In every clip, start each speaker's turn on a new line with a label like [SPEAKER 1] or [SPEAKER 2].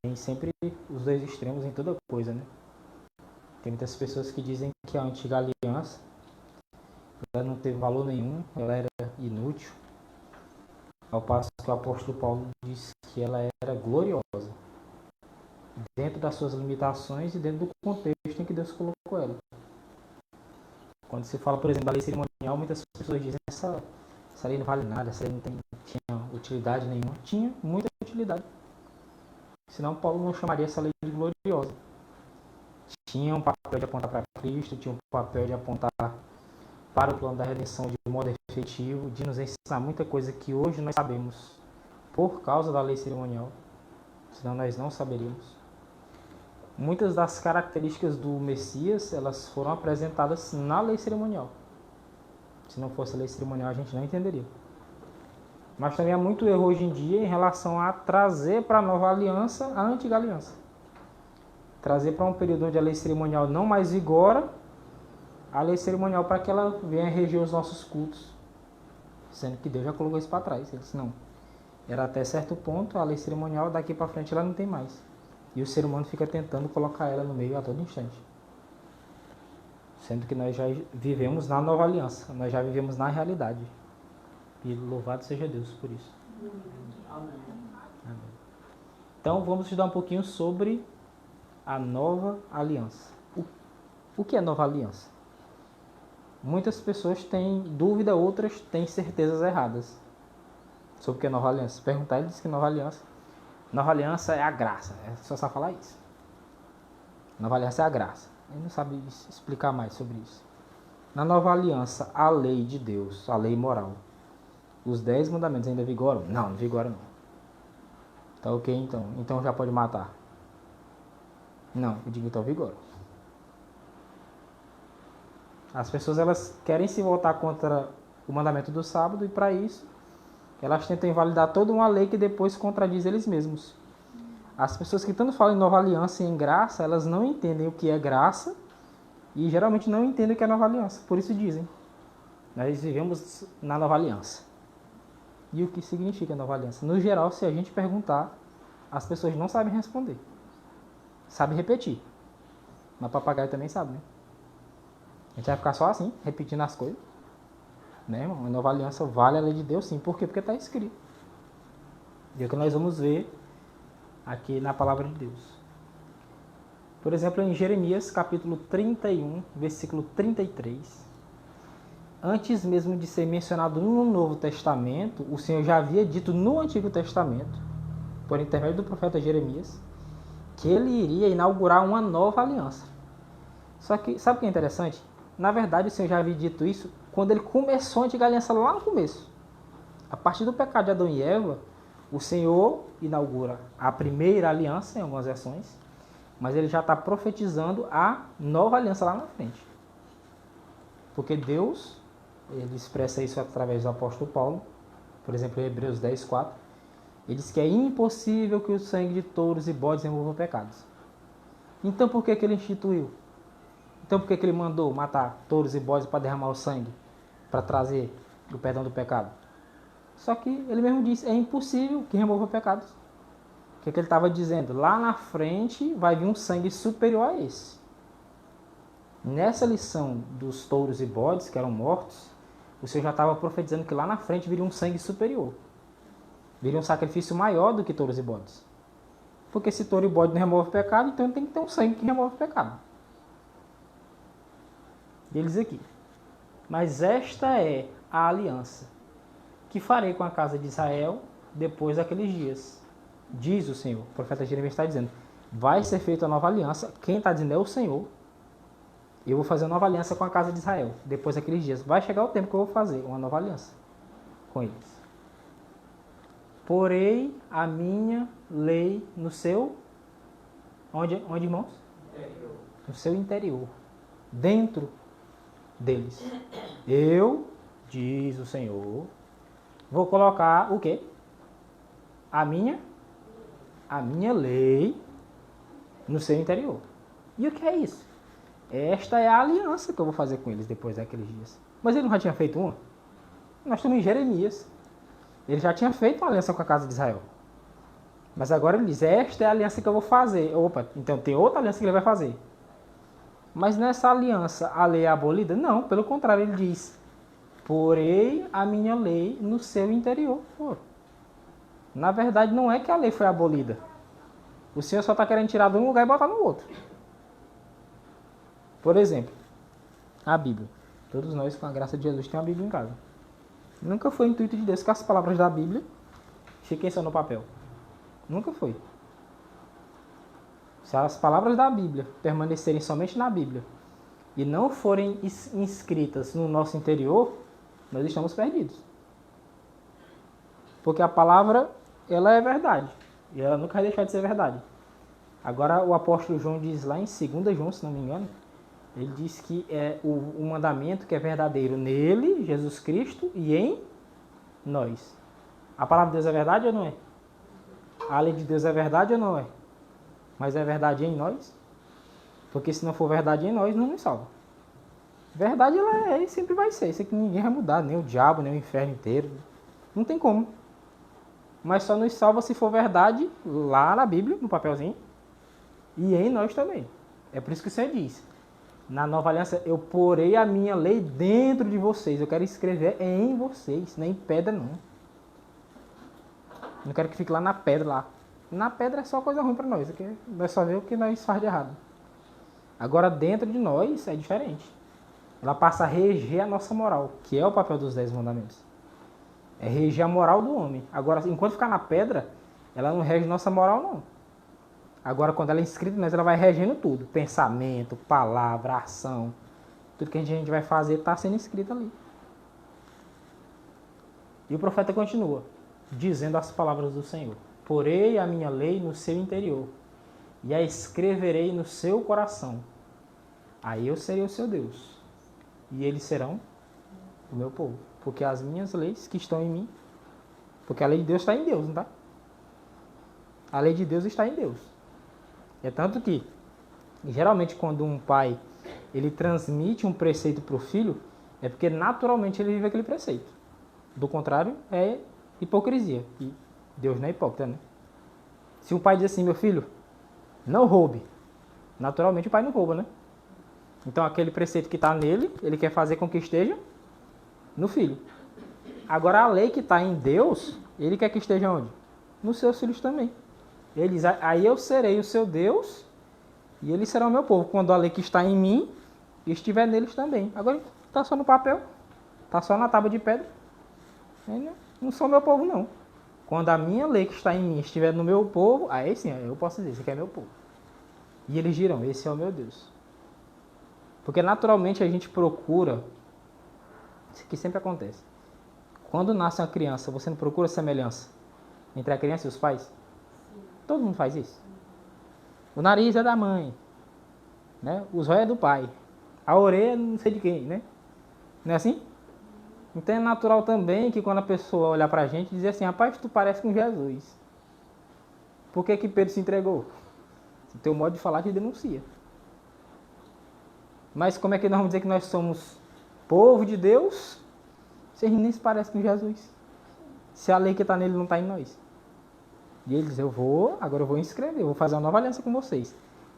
[SPEAKER 1] Tem sempre os dois extremos em toda coisa, né? Tem muitas pessoas que dizem que a antiga aliança ela não teve valor nenhum, ela era inútil, ao passo que o apóstolo Paulo diz que ela era gloriosa, dentro das suas limitações e dentro do contexto em que Deus colocou ela. Quando se fala, por exemplo, da lei cerimonial, muitas pessoas dizem que essa lei não vale nada, essa lei não tinha utilidade nenhuma. Tinha muita utilidade. Senão Paulo não chamaria essa lei de gloriosa. Tinha um papel de apontar para Cristo, tinha um papel de apontar para o plano da redenção de modo efetivo, de nos ensinar muita coisa que hoje nós sabemos por causa da lei cerimonial, senão nós não saberíamos. Muitas das características do Messias, elas foram apresentadas na lei cerimonial. Se não fosse a lei cerimonial, a gente não entenderia. Mas também há muito erro hoje em dia em relação a trazer para a nova aliança a antiga aliança. Trazer para um período onde a lei cerimonial não mais vigora a lei cerimonial para que ela venha reger os nossos cultos. Sendo que Deus já colocou isso para trás. Ele disse, não. Era até certo ponto, a lei cerimonial, daqui para frente ela não tem mais. E o ser humano fica tentando colocar ela no meio a todo instante. Sendo que nós já vivemos na nova aliança. Nós já vivemos na realidade. E louvado seja Deus por isso. Amém. Então vamos estudar um pouquinho sobre a nova aliança. O que é nova aliança? Muitas pessoas têm dúvida, outras têm certezas erradas sobre o que é nova aliança. Se perguntar, ele diz que nova aliança é a graça. É só falar isso. Nova aliança é a graça. Ele não sabe explicar mais sobre isso. Na nova aliança, a lei de Deus, a lei moral, os 10 mandamentos ainda vigoram? Não vigoram não. Tá ok então? Então já pode matar? Não, eu digo então vigora. As pessoas elas querem se voltar contra o mandamento do sábado e para isso elas tentam invalidar toda uma lei que depois contradiz eles mesmos. As pessoas que tanto falam em nova aliança e em graça, elas não entendem o que é graça e geralmente não entendem o que é nova aliança. Por isso dizem, nós vivemos na nova aliança. E o que significa nova aliança? No geral, se a gente perguntar, as pessoas não sabem responder. Sabem repetir. Mas papagaio também sabe, né? A gente vai ficar só assim, repetindo as coisas. Né, irmão? A nova aliança vale a lei de Deus, sim. Por quê? Porque está escrito. E é o que nós vamos ver aqui na palavra de Deus. Por exemplo, em Jeremias, capítulo 31, versículo 33. Antes mesmo de ser mencionado no Novo Testamento, o Senhor já havia dito no Antigo Testamento, por intermédio do profeta Jeremias, que ele iria inaugurar uma nova aliança. Só que, sabe o que é interessante? Na verdade, o Senhor já havia dito isso quando ele começou a antiga aliança lá no começo. A partir do pecado de Adão e Eva, o Senhor inaugura a primeira aliança, em algumas versões, mas ele já está profetizando a nova aliança lá na frente. Porque Deus, ele expressa isso através do apóstolo Paulo, por exemplo, em Hebreus 10, 4, ele diz que é impossível que o sangue de touros e bodes remova pecados. Então por que ele instituiu? Então por que ele mandou matar touros e bodes para derramar o sangue? Para trazer o perdão do pecado? Só que ele mesmo disse, é impossível que remova pecados. O que ele estava dizendo? Lá na frente vai vir um sangue superior a esse. Nessa lição dos touros e bodes que eram mortos, o Senhor já estava profetizando que lá na frente viria um sangue superior. Viria um sacrifício maior do que touros e bodes. Porque se touro e bode não remove o pecado, então tem que ter um sangue que remove o pecado. E ele diz aqui, mas esta é a aliança que farei com a casa de Israel depois daqueles dias. Diz o Senhor, o profeta Jeremias está dizendo, vai ser feita a nova aliança, quem está dizendo é o Senhor. Eu vou fazer uma nova aliança com a casa de Israel depois daqueles dias. Vai chegar o tempo que eu vou fazer uma nova aliança com eles. Porei a minha lei no seu... Onde irmãos? Interior. No seu interior. Dentro deles. Eu, diz o Senhor, vou colocar o quê? A minha lei no seu interior. E o que é isso? Esta é a aliança que eu vou fazer com eles depois daqueles dias. Mas ele não já tinha feito uma? Nós estamos em Jeremias. Ele já tinha feito uma aliança com a casa de Israel. Mas agora ele diz, esta é a aliança que eu vou fazer. Opa, então tem outra aliança que ele vai fazer. Mas nessa aliança a lei é abolida? Não, pelo contrário, ele diz, porei a minha lei no seu interior. Pô. Na verdade, não é que a lei foi abolida. O Senhor só está querendo tirar de um lugar e botar no outro. Por exemplo, a Bíblia. Todos nós, com a graça de Jesus, temos a Bíblia em casa. Nunca foi intuito de Deus que as palavras da Bíblia fiquem só no papel. Nunca foi. Se as palavras da Bíblia permanecerem somente na Bíblia e não forem inscritas no nosso interior, nós estamos perdidos. Porque a palavra, ela é verdade. E ela nunca vai deixar de ser verdade. Agora o apóstolo João diz lá em 2 João, se não me engano, ele diz que é o mandamento que é verdadeiro nele, Jesus Cristo, e em nós. A palavra de Deus é verdade ou não é? A lei de Deus é verdade ou não é? Mas é verdade em nós? Porque se não for verdade em nós, não nos salva. Verdade ela é e sempre vai ser. Isso aqui ninguém vai mudar, nem o diabo, nem o inferno inteiro. Não tem como. Mas só nos salva se for verdade lá na Bíblia, no papelzinho, e em nós também. É por isso que o Senhor diz, na nova aliança, eu porei a minha lei dentro de vocês. Eu quero escrever em vocês, nem em pedra não. Não quero que fique lá na pedra lá. Na pedra é só coisa ruim para nós. Nós só vê o que nós faz de errado. Agora dentro de nós é diferente. Ela passa a reger a nossa moral, que é o papel dos 10 mandamentos. É reger a moral do homem. Agora, enquanto ficar na pedra, ela não rege nossa moral não. Agora, quando ela é inscrita, ela vai regendo tudo. Pensamento, palavra, ação. Tudo que a gente vai fazer está sendo escrito ali. E o profeta continua, dizendo as palavras do Senhor. Porei a minha lei no seu interior, e a escreverei no seu coração. Aí eu serei o seu Deus, e eles serão o meu povo. Porque as minhas leis que estão em mim, porque a lei de Deus está em Deus, não está? A lei de Deus está em Deus. É tanto que, geralmente, quando um pai ele transmite um preceito para o filho, é porque naturalmente ele vive aquele preceito. Do contrário, é hipocrisia. E Deus não é hipócrita, né? Se o pai diz assim, meu filho, não roube. Naturalmente o pai não rouba, né? Então aquele preceito que está nele, ele quer fazer com que esteja no filho. Agora a lei que está em Deus, ele quer que esteja onde? Nos seus filhos também. Ele diz, aí eu serei o seu Deus e eles serão o meu povo. Quando a lei que está em mim estiver neles também. Agora está só no papel, está só na tábua de pedra. Não sou meu povo não. Quando a minha lei que está em mim estiver no meu povo, aí sim, eu posso dizer, esse aqui é meu povo. E eles dirão, esse é o meu Deus. Porque naturalmente a gente procura, isso aqui sempre acontece. Quando nasce uma criança, você não procura semelhança entre a criança e os pais? Todo mundo faz isso. O nariz é da mãe, né? Os olhos é do pai, a orelha não sei de quem, né? Não é assim? Então é natural também que quando a pessoa olhar pra gente e dizer assim, rapaz, tu parece com Jesus. Por que Pedro se entregou? O teu modo de falar te denuncia. Mas como é que nós vamos dizer que nós somos povo de Deus? Vocês nem se parecem com Jesus. Se a lei que está nele não está em nós. E ele diz, agora eu vou inscrever, eu vou fazer uma nova aliança com vocês.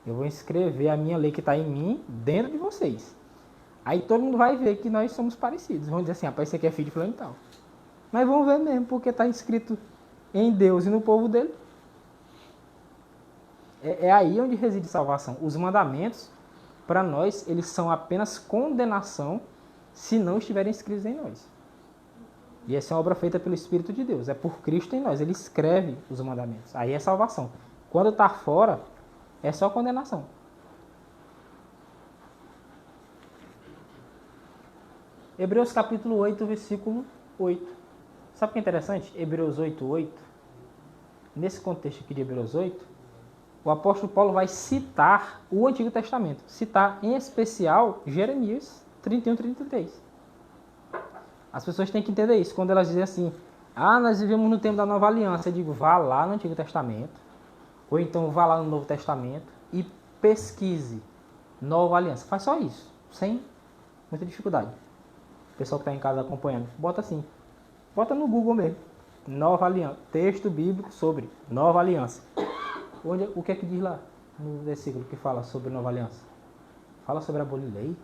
[SPEAKER 1] Eu vou inscrever a minha lei que está em mim dentro de vocês. Aí todo mundo vai ver que nós somos parecidos. Vão dizer assim, rapaz, esse aqui é filho de fulano e tal. Mas vão ver mesmo, porque está inscrito em Deus e no povo dele. É aí onde reside salvação. Os mandamentos, para nós, eles são apenas condenação se não estiverem escritos em nós. E essa é uma obra feita pelo Espírito de Deus. É por Cristo em nós. Ele escreve os mandamentos. Aí é salvação. Quando está fora, é só condenação. Hebreus capítulo 8, versículo 8. Sabe o que é interessante? Hebreus 8, 8. Nesse contexto aqui de Hebreus 8, o apóstolo Paulo vai citar o Antigo Testamento. Citar, em especial, Jeremias 31, 33. As pessoas têm que entender isso. Quando elas dizem assim, nós vivemos no tempo da Nova Aliança. Eu digo, vá lá no Antigo Testamento. Ou então vá lá no Novo Testamento e pesquise Nova Aliança. Faz só isso, sem muita dificuldade. O pessoal que está em casa acompanhando, bota assim. Bota no Google mesmo. Nova aliança. Texto bíblico sobre nova aliança. O que é que diz lá no versículo que fala sobre nova aliança? Fala sobre abolir lei?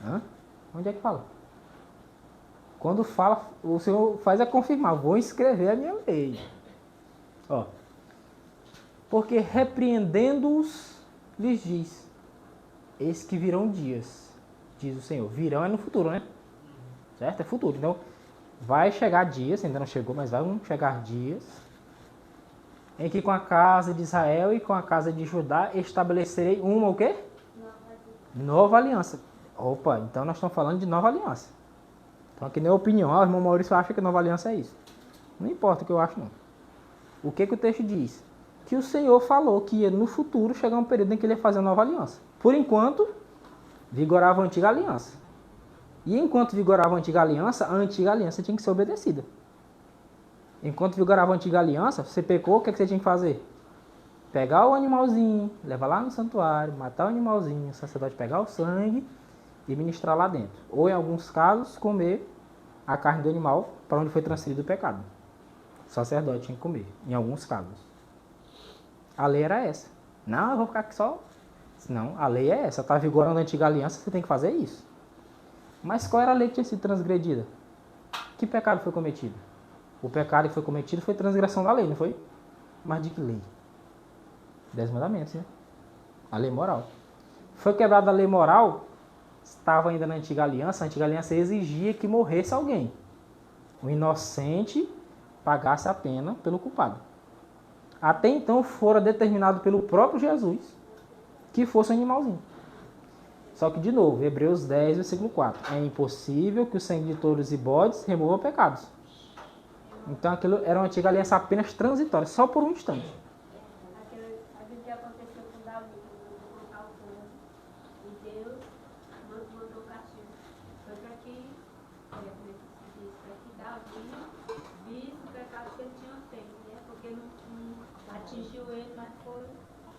[SPEAKER 1] Hã? Onde é que fala? Quando fala, o Senhor faz a confirmar, vou escrever a minha lei. Ó. Porque repreendendo-os, lhes diz, eis que virão dias, diz o Senhor. Virão é no futuro, né? Certo? É futuro. Então, vai chegar dias, ainda não chegou, mas vão chegar dias, em que com a casa de Israel e com a casa de Judá estabelecerei uma o quê? Nova aliança. Opa, então nós estamos falando de nova aliança. Então aqui não é opinião. O irmão Maurício acha que nova aliança é isso. Não importa o que eu acho, não. O que o texto diz? Que o Senhor falou que ia no futuro chegar um período em que ele ia fazer a nova aliança. Por enquanto, vigorava a antiga aliança. E enquanto vigorava a antiga aliança tinha que ser obedecida. Enquanto vigorava a antiga aliança, você pecou, o que você tinha que fazer? Pegar o animalzinho, levar lá no santuário, matar o animalzinho, o sacerdote pegar o sangue e ministrar lá dentro. Ou, em alguns casos, comer a carne do animal para onde foi transferido o pecado. O sacerdote tinha que comer, em alguns casos. A lei era essa. Não, eu vou ficar aqui só... Não, a lei é essa. Está vigorando a antiga aliança, você tem que fazer isso. Mas qual era a lei que tinha sido transgredida? Que pecado foi cometido? O pecado que foi cometido foi transgressão da lei, não foi? Mas de que lei? 10 mandamentos, né? A lei moral. Foi quebrada a lei moral, estava ainda na antiga aliança. A antiga aliança exigia que morresse alguém. O inocente pagasse a pena pelo culpado. Até então fora determinado pelo próprio Jesus que fosse um animalzinho. Só que, de novo, Hebreus 10, versículo 4. É impossível que o sangue de touros e bodes remova pecados. Então aquilo era uma antiga aliança apenas transitória, só por um instante.
[SPEAKER 2] Aquilo que aconteceu com Davi, com Calcã, e Deus mandou castigo. Foi para que Davi visse o pecado que ele tinha feito, né? Porque não atingiu ele, mas foi,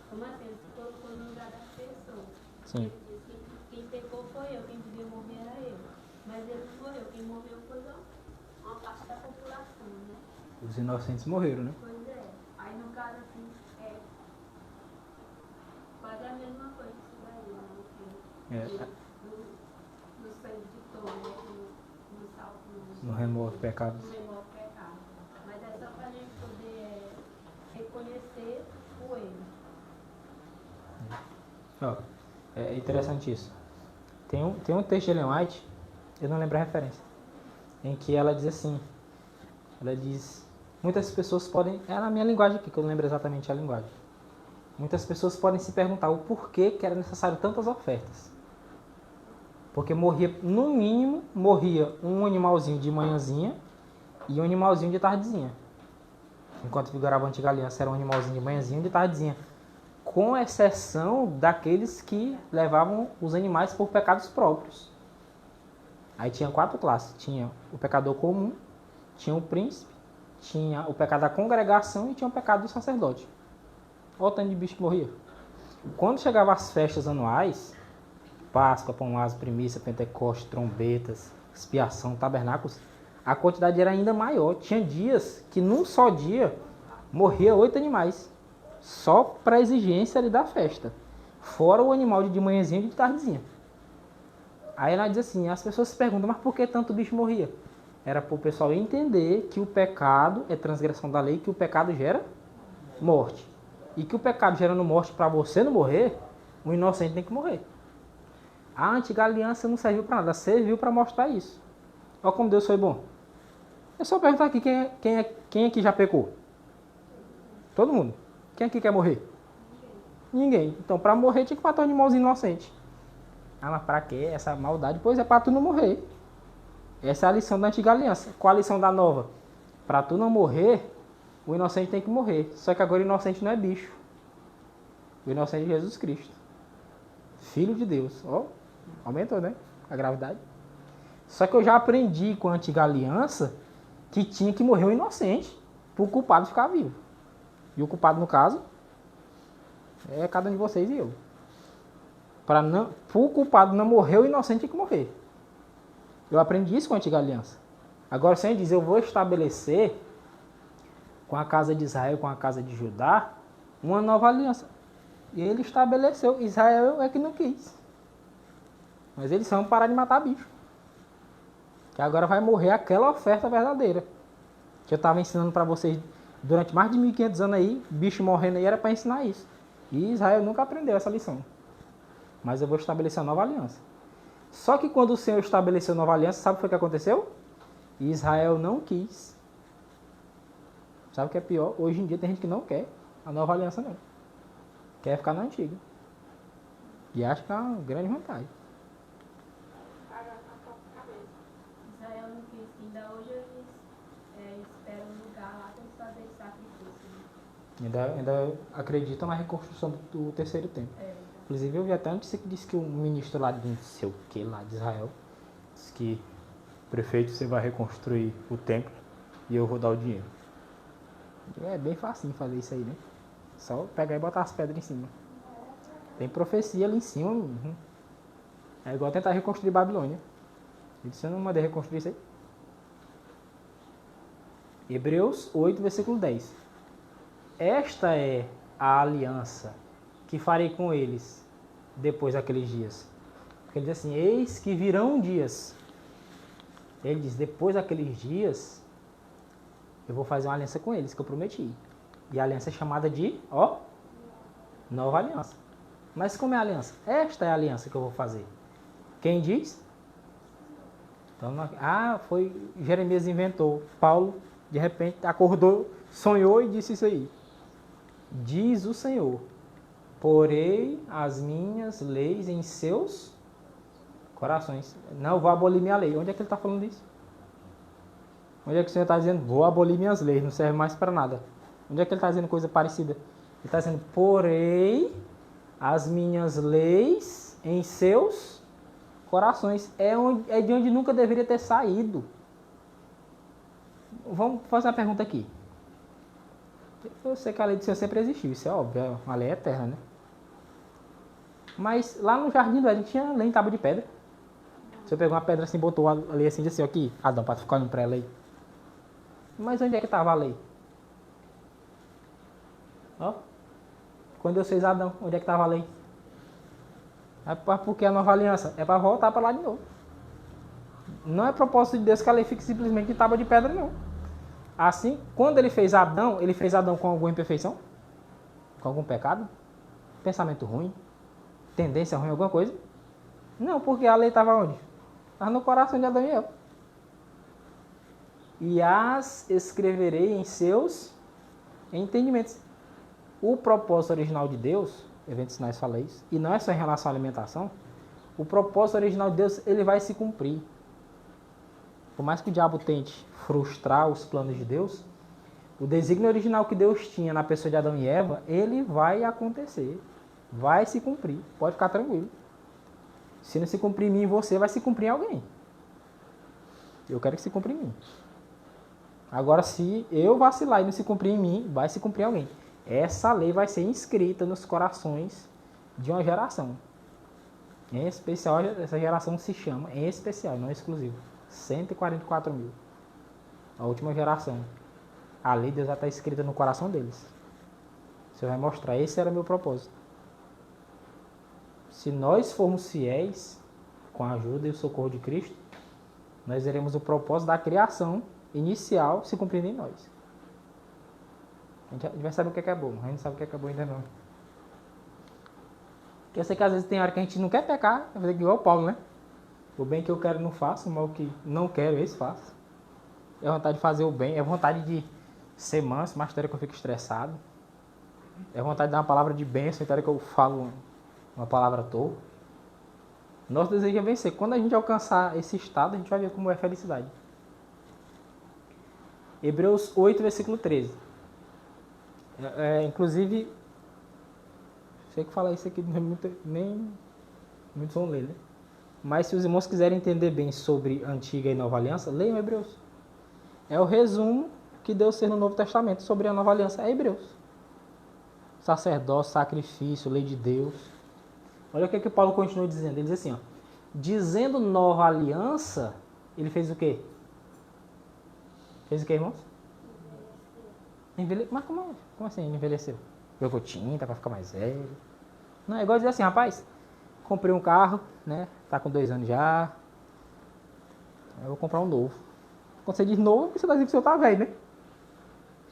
[SPEAKER 2] como assim, ele se colocou no lugar das pessoas.
[SPEAKER 1] Sim.
[SPEAKER 2] Ele disse que quem pecou foi eu, quem devia morrer era eu. Mas ele não morreu, quem morreu foi uma parte da população, né?
[SPEAKER 1] Os inocentes morreram, né?
[SPEAKER 2] Pois é. Aí no caso assim, é quase a mesma coisa isso daí, né? No sangue de touro, né?
[SPEAKER 1] No remove pecados.
[SPEAKER 2] No remove pecado. Mas é só para a gente poder reconhecer o erro.
[SPEAKER 1] Ó, é interessante isso. Tem um texto de Ellen White, eu não lembro a referência, em que ela diz assim, ela diz, muitas pessoas podem, é na minha linguagem aqui, que eu não lembro exatamente a linguagem, muitas pessoas podem se perguntar o porquê que era necessário tantas ofertas. Porque morria, no mínimo, morria um animalzinho de manhãzinha e um animalzinho de tardezinha. Enquanto vigorava a antiga aliança, era um animalzinho de manhãzinha e de tardezinha. Com exceção daqueles que levavam os animais por pecados próprios. Aí tinha 4 classes. Tinha o pecador comum, tinha o príncipe, tinha o pecado da congregação e tinha o pecado do sacerdote. Olha o tanto de bicho que morria. Quando chegavam as festas anuais, Páscoa, Pão Ázimo, Primícia, Pentecostes, trombetas, expiação, tabernáculos, a quantidade era ainda maior. Tinha dias que num só dia morria 8 animais. Só para a exigência ali da festa. Fora o animal de manhãzinha e de tardezinha. Aí ela diz assim, as pessoas se perguntam, mas por que tanto bicho morria? Era para o pessoal entender que o pecado é transgressão da lei, que o pecado gera morte. E que o pecado gerando morte para você não morrer, o inocente tem que morrer. A antiga aliança não serviu para nada, serviu para mostrar isso. Olha como Deus foi bom. É só perguntar aqui, quem aqui já pecou? Todo mundo. Quem aqui quer morrer? Ninguém. Então, para morrer, tinha que matar um animalzinho inocente. Ah, mas para que essa maldade? Pois é para tu não morrer. Essa é a lição da antiga aliança. Qual a lição da nova? Para tu não morrer, o inocente tem que morrer. Só que agora o inocente não é bicho. O inocente é Jesus Cristo. Filho de Deus. Ó, aumentou, né? A gravidade. Só que eu já aprendi com a antiga aliança que tinha que morrer o inocente para o culpado ficar vivo. E o culpado, no caso, é cada um de vocês e eu. Para o culpado não morrer, o inocente tem que morrer. Eu aprendi isso com a antiga aliança. Agora o Senhor diz, eu vou estabelecer com a casa de Israel, com a casa de Judá, uma nova aliança. E ele estabeleceu. Israel é que não quis. Mas eles vão parar de matar bicho. Que agora vai morrer aquela oferta verdadeira. Que eu estava ensinando para vocês durante mais de 1500 anos aí, bicho morrendo aí era para ensinar isso. E Israel nunca aprendeu essa lição. Mas eu vou estabelecer uma nova aliança. Só que quando o Senhor estabeleceu a nova aliança, sabe o que foi que aconteceu? Israel não quis. Sabe o que é pior? Hoje em dia tem gente que não quer a nova aliança não. Quer ficar na antiga. E acha que é uma grande vantagem.
[SPEAKER 2] Israel não quis. Ainda hoje eles esperam um lugar lá para eles fazerem sacrifício. Né?
[SPEAKER 1] Ainda acreditam na reconstrução do terceiro templo. Inclusive eu vi até notícia que disse que o ministro lá de não sei o que lá de Israel disse que prefeito, você vai reconstruir o templo e eu vou dar o dinheiro. É bem facinho fazer isso aí, né? Só pegar e botar as pedras em cima. Tem profecia ali em cima. É igual tentar reconstruir Babilônia. Ele disse, eu não mandei reconstruir isso aí. Hebreus 8, versículo 10. Esta é a aliança que farei com eles depois daqueles dias. Porque ele diz assim, eis que virão dias. Ele diz, depois daqueles dias, eu vou fazer uma aliança com eles, que eu prometi. E a aliança é chamada de, nova aliança. Mas como é a aliança? Esta é a aliança que eu vou fazer. Quem diz? Então, foi Jeremias inventou. Paulo, de repente, acordou, sonhou e disse isso aí. Diz o Senhor, porei as minhas leis em seus corações. Não vou abolir minha lei. Onde é que ele está falando isso? Onde é que o Senhor está dizendo, vou abolir minhas leis, não serve mais para nada? Onde é que ele está dizendo coisa parecida? Ele está dizendo, porei as minhas leis em seus corações. É de onde nunca deveria ter saído. Vamos fazer uma pergunta aqui. Eu sei que a lei do Senhor sempre existiu, isso é óbvio, uma lei eterna, né? Mas lá no jardim do Éden tinha lei em tábua de pedra. Você pegou uma pedra assim, botou a lei assim, disse assim, aqui, Adão, para ficar olhando para ela aí. Mas onde é que estava a lei? Quando Deus fez Adão, onde é que estava a lei? Porque a nova aliança é para voltar para lá de novo. Não é propósito de Deus que a lei fique simplesmente de tábua de pedra, não. Assim, quando ele fez Adão com alguma imperfeição? Com algum pecado? Pensamento ruim? Tendência ruim, alguma coisa? Não, porque a lei estava onde? Estava no coração de Adão e Eva. E as escreverei em seus entendimentos. O propósito original de Deus, Eventos Sinais fala isso, e não é só em relação à alimentação, o propósito original de Deus, ele vai se cumprir. Por mais que o diabo tente frustrar os planos de Deus, o desígnio original que Deus tinha na pessoa de Adão e Eva, ele vai acontecer, vai se cumprir, pode ficar tranquilo. Se não se cumprir em mim e você, vai se cumprir em alguém. Eu quero que se cumpra em mim. Agora, se eu vacilar e não se cumprir em mim, vai se cumprir em alguém. Essa lei vai ser inscrita nos corações de uma geração. Em especial, essa geração se chama, em especial, não exclusivo, 144 mil. A última geração. A lei de Deus já está escrita no coração deles. Você vai mostrar, esse era o meu propósito. Se nós formos fiéis, com a ajuda e o socorro de Cristo, nós veremos o propósito da criação inicial se cumprindo em nós. A gente vai saber o que é bom, a gente não sabe o que é bom ainda não. Porque eu sei que às vezes tem hora que a gente não quer pecar, vai fazer igual o Paulo, né? O bem que eu quero não faço, o mal que não quero, esse faço. É vontade de fazer o bem, é vontade de ser manso, mas tem hora que eu fico estressado. É vontade de dar uma palavra de bênção, tem hora que eu falo uma palavra à toa. Nosso desejo é vencer. Quando a gente alcançar esse estado, a gente vai ver como é a felicidade. Hebreus 8, versículo 13. Inclusive, sei que falar isso aqui não é nem muitos vão ler, né? Mas se os irmãos quiserem entender bem sobre a antiga e nova aliança, leiam Hebreus. É o resumo que Deus fez no Novo Testamento sobre a nova aliança. É Hebreus. Sacerdócio, sacrifício, lei de Deus. Olha o que Paulo continua dizendo. Ele diz assim, dizendo nova aliança, ele fez o quê? Fez o que, irmãos? Mas como assim envelheceu? Jogou tinta pra ficar mais velho? Não, é igual dizer assim, rapaz, comprei um carro, né? Tá com 2 anos já. Eu vou comprar um novo. Quando você diz novo, você tá dizendo que o seu tá velho, né?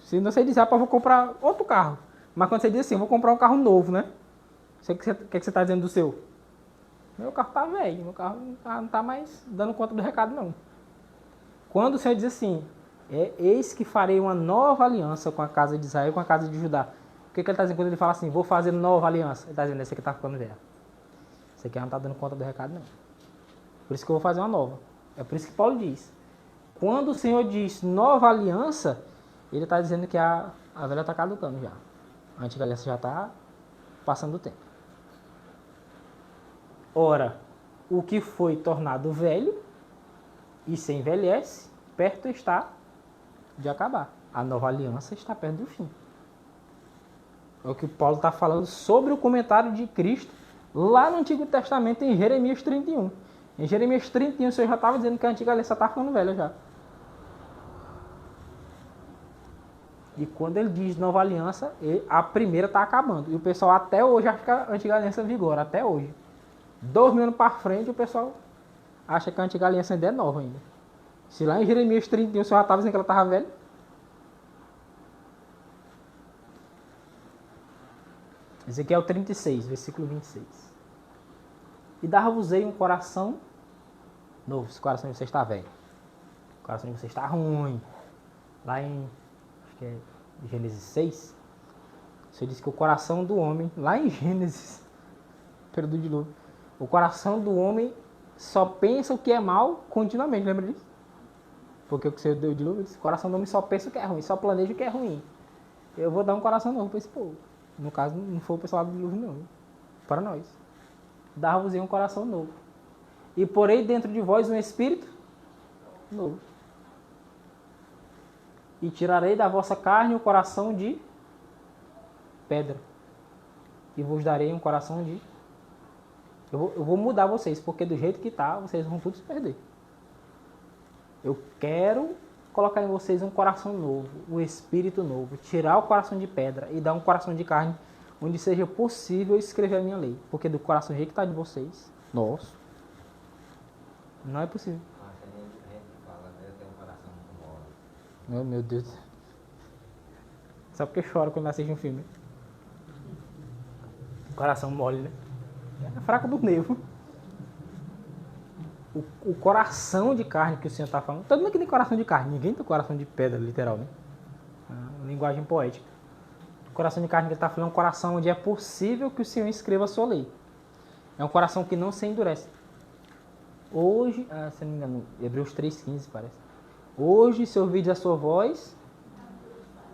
[SPEAKER 1] Se não você diz, rapaz, vou comprar outro carro. Mas quando você diz assim, vou comprar um carro novo, né? O que você tá dizendo do seu? Meu carro tá velho, meu carro não tá mais dando conta do recado, não. Quando o Senhor diz assim, eis que farei uma nova aliança com a casa de Israel e com a casa de Judá. O que ele está dizendo quando ele fala assim, vou fazer nova aliança? Ele está dizendo, esse aqui está ficando velho. Esse aqui não está dando conta do recado, não. Por isso que eu vou fazer uma nova. É por isso que Paulo diz. Quando o Senhor diz nova aliança, ele está dizendo que a velha está caducando já. A antiga aliança já está passando o tempo. Ora, o que foi tornado velho e se envelhece, perto está de acabar. A nova aliança está perto do fim. É o que Paulo está falando sobre o comentário de Cristo lá no Antigo Testamento, em Jeremias 31. Em Jeremias 31, o Senhor já estava dizendo que a antiga aliança está ficando velha já. E quando ele diz nova aliança, a primeira está acabando. E o pessoal até hoje acha que a antiga aliança vigora, até hoje. 2000 anos para frente, o pessoal acha que a antiga aliança ainda é nova ainda. Se lá em Jeremias 31 o Senhor já estava dizendo que ela estava velha. Ezequiel 36, versículo 26. E dar-vos-ei um coração novo. Esse coração de vocês está velho. O coração de vocês está ruim. Lá em, acho que é Gênesis 6, você diz que o coração do homem, lá em Gênesis, período do dilúvio, o coração do homem só pensa o que é mal continuamente, lembra disso? Porque o que você deu de dilúvio, o coração do homem só pensa o que é ruim, só planeja o que é ruim. Eu vou dar um coração novo para esse povo. No caso, não foi o pessoal do dilúvio, não. Para nós. Dar-vos-ei um coração novo. E porei dentro de vós um espírito novo. E tirarei da vossa carne o coração de pedra. E vos darei um coração de... Eu vou mudar vocês, porque do jeito que está, vocês vão todos perder. Eu quero colocar em vocês um coração novo, um espírito novo, tirar o coração de pedra e dar um coração de carne, onde seja possível escrever a minha lei. Porque do coração do jeito que está de vocês, nosso, não é possível. Meu Deus. Só porque chora quando assiste um filme. Coração mole, né? É fraco do nervo. O coração de carne que o Senhor está falando. Todo mundo que tem coração de carne. Ninguém tem coração de pedra, literal, né? Uma linguagem poética. O coração de carne que ele está falando é um coração onde é possível que o Senhor escreva a sua lei. É um coração que não se endurece. Hoje, se não me engano, Hebreus 3,15 parece. Hoje, se ouvides a sua voz,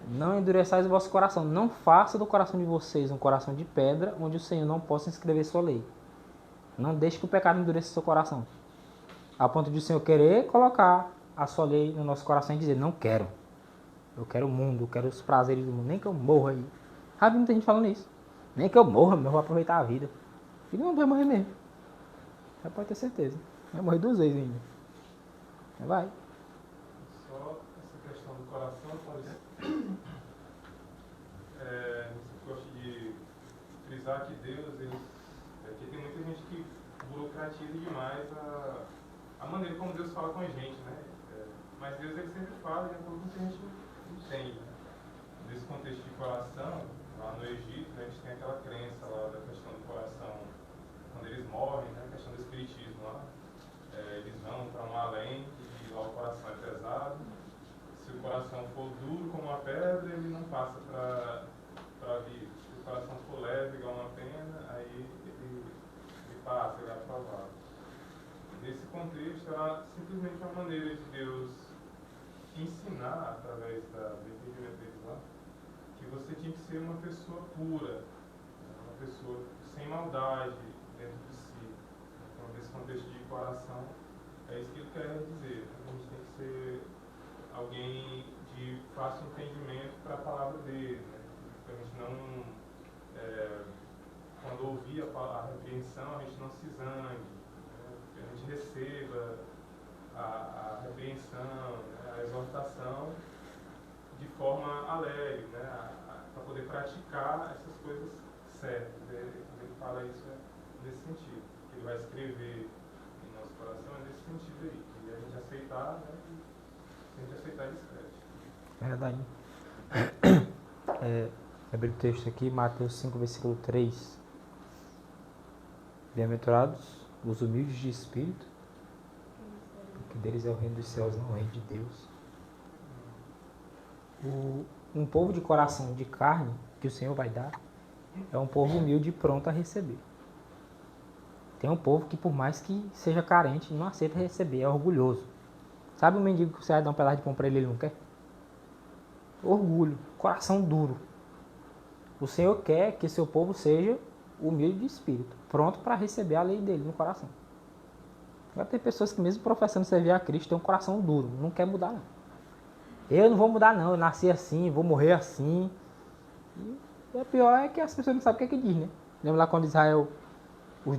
[SPEAKER 1] não endureçais o vosso coração. Não faça do coração de vocês um coração de pedra, onde o Senhor não possa escrever sua lei. Não deixe que o pecado endureça o seu coração. A ponto de o Senhor querer colocar a sua lei no nosso coração e dizer, não quero. Eu quero o mundo, eu quero os prazeres do mundo. Nem que eu morra aí. Sabe, muita gente falando isso. Nem que eu morra, eu vou aproveitar a vida. Filho, não vai morrer mesmo. Já pode ter certeza. Vai morrer 2 vezes ainda. Vai.
[SPEAKER 3] Só essa questão do coração, você gosta de frisar que Deus, que tem muita gente que burocratiza demais a maneira como Deus fala com a gente, né? Mas Deus ele sempre fala de acordo com o que a gente entende. Né? Nesse contexto de coração, lá no Egito, né, a gente tem aquela crença lá da questão do coração, quando eles morrem, né, a questão do espiritismo lá. Eles vão para um além e lá o coração é pesado. Se o coração for duro como uma pedra, ele não passa para a vida. Se o coração for leve igual uma pena, aí ele passa, ele é aprovado. Nesse contexto, era simplesmente uma maneira de Deus ensinar, através do entendimento deles lá, que você tinha que ser uma pessoa pura, uma pessoa sem maldade dentro de si. Então, nesse contexto de coração, é isso que ele quer dizer. A gente tem que ser alguém de fácil entendimento para a palavra dele. Né? Para a gente não, quando ouvir a repreensão, a gente não se zangue, né? Que a gente receba a repreensão, né? A exortação praticar essas coisas certas. Ele fala isso nesse sentido. Que ele vai escrever em nosso coração é nesse sentido aí. E a gente aceitar, né? Se a gente aceitar, ele escreve.
[SPEAKER 1] Verdade. Abrir o texto aqui, Mateus 5, versículo 3. Bem-aventurados os humildes de espírito, porque deles é o reino dos céus, não o reino de Deus. Um povo de coração de carne, que o Senhor vai dar, é um povo humilde e pronto a receber. Tem um povo que, por mais que seja carente, não aceita receber, é orgulhoso. Sabe o mendigo que você vai dar um pedaço de pão para ele não quer? Orgulho, coração duro. O Senhor quer que seu povo seja humilde de espírito, pronto para receber a lei dele no coração. Vai ter pessoas que mesmo professando servir a Cristo tem um coração duro, não quer mudar não. Eu não vou mudar não, eu nasci assim, vou morrer assim. E o pior é que as pessoas não sabem o que é que diz, né? Lembra lá quando Israel, os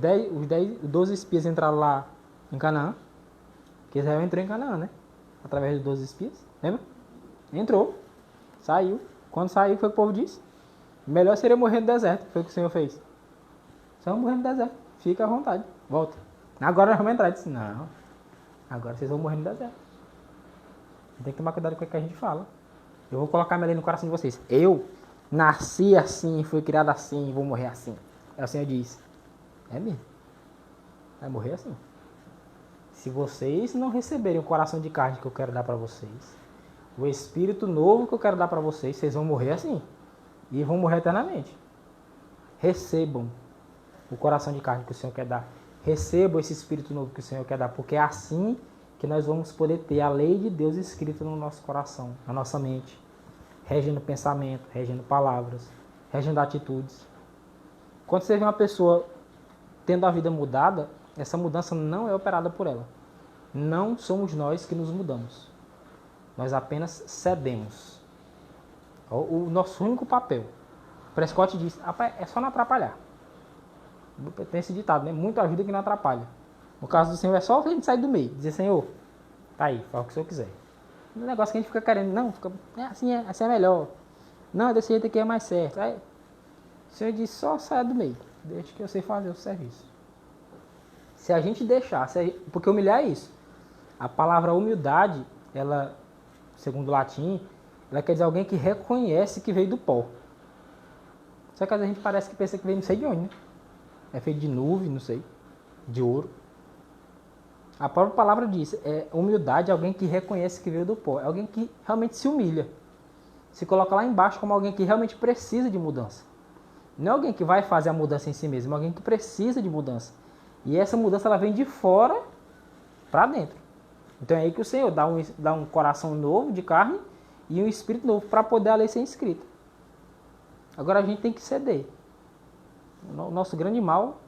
[SPEAKER 1] 12 espias entraram lá em Canaã? Que Israel entrou em Canaã, né? Através dos 12 espias, lembra? Entrou, saiu. Quando saiu, foi o que o povo disse? Melhor seria morrer no deserto, foi o que o Senhor fez. Vocês vão morrer no deserto, fica à vontade, volta. Agora nós vamos entrar. Ele disse, não, agora vocês vão morrer no deserto. Tem que tomar cuidado com o que a gente fala. Eu vou colocar minha lei no coração de vocês. Eu nasci assim, fui criado assim, vou morrer assim. Aí o Senhor diz, é mesmo, vai morrer assim. Se vocês não receberem o coração de carne que eu quero dar para vocês, o espírito novo que eu quero dar para vocês, vocês vão morrer assim. E vão morrer eternamente. Recebam o coração de carne que o Senhor quer dar. Recebam esse espírito novo que o Senhor quer dar. Porque é assim que nós vamos poder ter a lei de Deus escrita no nosso coração, na nossa mente. Regendo pensamento, regendo palavras, regendo atitudes. Quando você vê uma pessoa tendo a vida mudada, essa mudança não é operada por ela. Não somos nós que nos mudamos. Nós apenas cedemos. O nosso único papel. Prescott disse, é só não atrapalhar. Tem esse ditado, né? Muito ajuda que não atrapalha. No caso do Senhor, é só a gente sair do meio. Dizer, Senhor, tá aí, fala o que o Senhor quiser. Um negócio que a gente fica querendo, não, assim é melhor. Não, desse jeito aqui é mais certo. Aí, o Senhor diz, só saia do meio. Deixa que eu sei fazer o serviço. Se a gente deixar, porque humilhar é isso. A palavra humildade, ela, segundo o latim, ela quer dizer alguém que reconhece que veio do pó. Só que às vezes a gente parece que pensa que veio não sei de onde, né? É feito de nuvem, não sei, de ouro. A própria palavra diz, humildade é alguém que reconhece que veio do pó. É alguém que realmente se humilha. Se coloca lá embaixo como alguém que realmente precisa de mudança. Não é alguém que vai fazer a mudança em si mesmo, é alguém que precisa de mudança. E essa mudança ela vem de fora para dentro. Então é aí que o Senhor dá um coração novo de carne e um espírito novo para poder a lei ser escrita. Agora a gente tem que ceder. O nosso grande mal,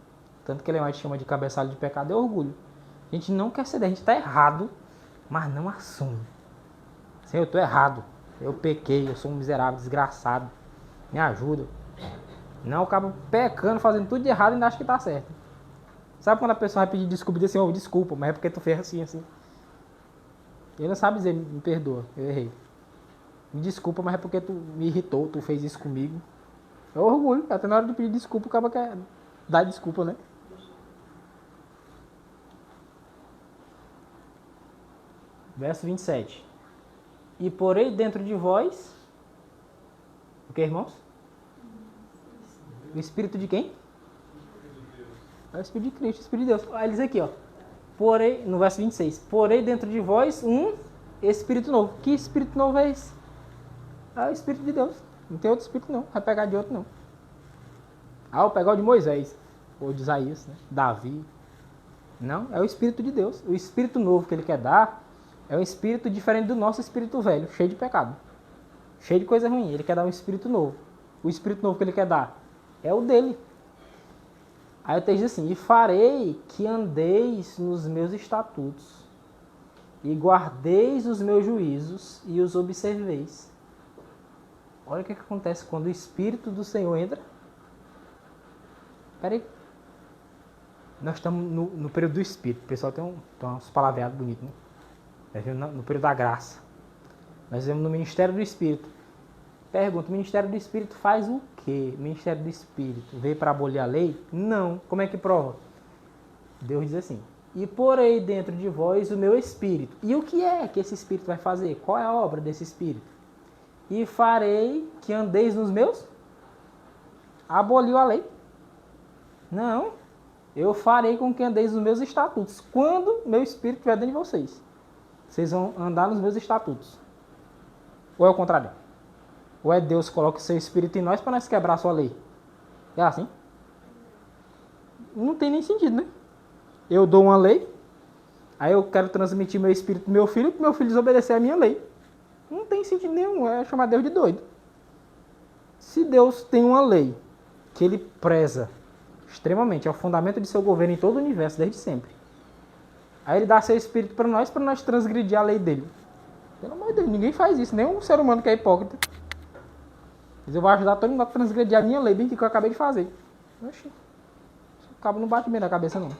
[SPEAKER 1] tanto que ele mais chama de cabeçalho de pecado, é orgulho. A gente não quer ceder, a gente está errado, mas não assume. Senhor, eu estou errado, eu pequei, eu sou um miserável, desgraçado, me ajuda. Não, acaba pecando, fazendo tudo de errado e ainda acha que está certo. Sabe quando a pessoa vai pedir desculpa e diz assim, oh, desculpa, mas é porque tu fez assim. Ele não sabe dizer, me perdoa, eu errei. Me desculpa, mas é porque tu me irritou, tu fez isso comigo. É orgulho, até na hora de pedir desculpa, acaba quer dar desculpa, né? Verso 27. E porei dentro de vós, o que, irmãos? O Espírito de quem? É o Espírito de Cristo, o Espírito de Deus. Olha eles aqui, ó. Porei, no verso 26. Porei dentro de vós um Espírito novo. Que Espírito novo é esse? É o Espírito de Deus. Não tem outro Espírito não. Vai pegar de outro não. Vou pegar o de Moisés. Ou de Isaías, né? Davi. Não, é o Espírito de Deus. O Espírito novo que ele quer dar é um Espírito diferente do nosso Espírito velho, cheio de pecado. Cheio de coisa ruim. Ele quer dar um Espírito novo. O Espírito novo que ele quer dar é o dele. Aí o texto diz assim, e farei que andeis nos meus estatutos, e guardeis os meus juízos, e os observeis. Olha o que acontece quando o Espírito do Senhor entra. Espera aí. Nós estamos no período do Espírito. O pessoal tem uns palavreados bonitos, né? Nós vivemos no período da graça. Nós vivemos no ministério do Espírito. Pergunta, o Ministério do Espírito faz o quê? O Ministério do Espírito veio para abolir a lei? Não. Como é que prova? Deus diz assim, e porei dentro de vós o meu Espírito. E o que é que esse Espírito vai fazer? Qual é a obra desse Espírito? E farei que andeis nos meus? Aboliu a lei? Não. Eu farei com que andeis nos meus estatutos. Quando meu Espírito estiver dentro de vocês, vocês vão andar nos meus estatutos. Ou é o contrário? Ou é Deus que coloca o seu Espírito em nós para nós quebrar a sua lei? É assim? Não tem nem sentido, né? Eu dou uma lei, aí eu quero transmitir meu Espírito pro meu filho, para meu filho desobedecer a minha lei. Não tem sentido nenhum, é chamar Deus de doido. Se Deus tem uma lei que ele preza extremamente, é o fundamento de seu governo em todo o universo, desde sempre. Aí ele dá seu Espírito para nós transgredir a lei dele. Pelo amor de Deus, ninguém faz isso, nem um ser humano que é hipócrita. Mas eu vou ajudar todo mundo a transgredir a minha lei, bem que eu acabei de fazer. Oxi, o cabo não bate bem na cabeça, não.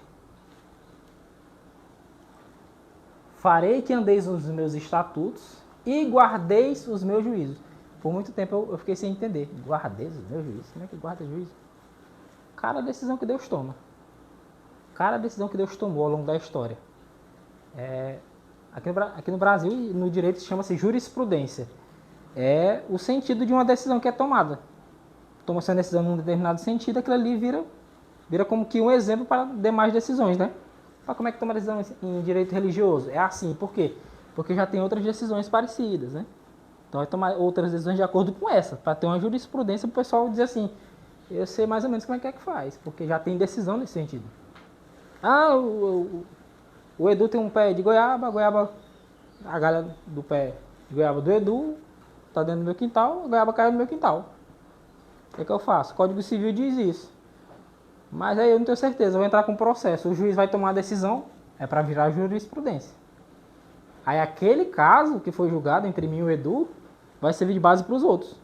[SPEAKER 1] Farei que andeis nos meus estatutos e guardeis os meus juízos. Por muito tempo eu fiquei sem entender. Guardeis os meus juízos? Como é que guarda juízo? Cada decisão que Deus toma. Cada decisão que Deus tomou ao longo da história. Aqui no Brasil, no direito, chama-se jurisprudência. É o sentido de uma decisão que é tomada. Toma-se uma decisão num determinado sentido, aquilo ali vira como que um exemplo para demais decisões, né? Como é que toma decisão em direito religioso? É assim, por quê? Porque já tem outras decisões parecidas, né? Então vai tomar outras decisões de acordo com essa, para ter uma jurisprudência para o pessoal dizer assim, eu sei mais ou menos como é que faz, porque já tem decisão nesse sentido. O Edu tem um pé de goiaba, a galha do pé de goiaba do Edu está dentro do meu quintal, a goiaba caiu no meu quintal. O que eu faço? O Código Civil diz isso. Mas aí eu não tenho certeza, eu vou entrar com um processo. O juiz vai tomar a decisão, é para virar jurisprudência. Aí aquele caso que foi julgado entre mim e o Edu vai servir de base para os outros.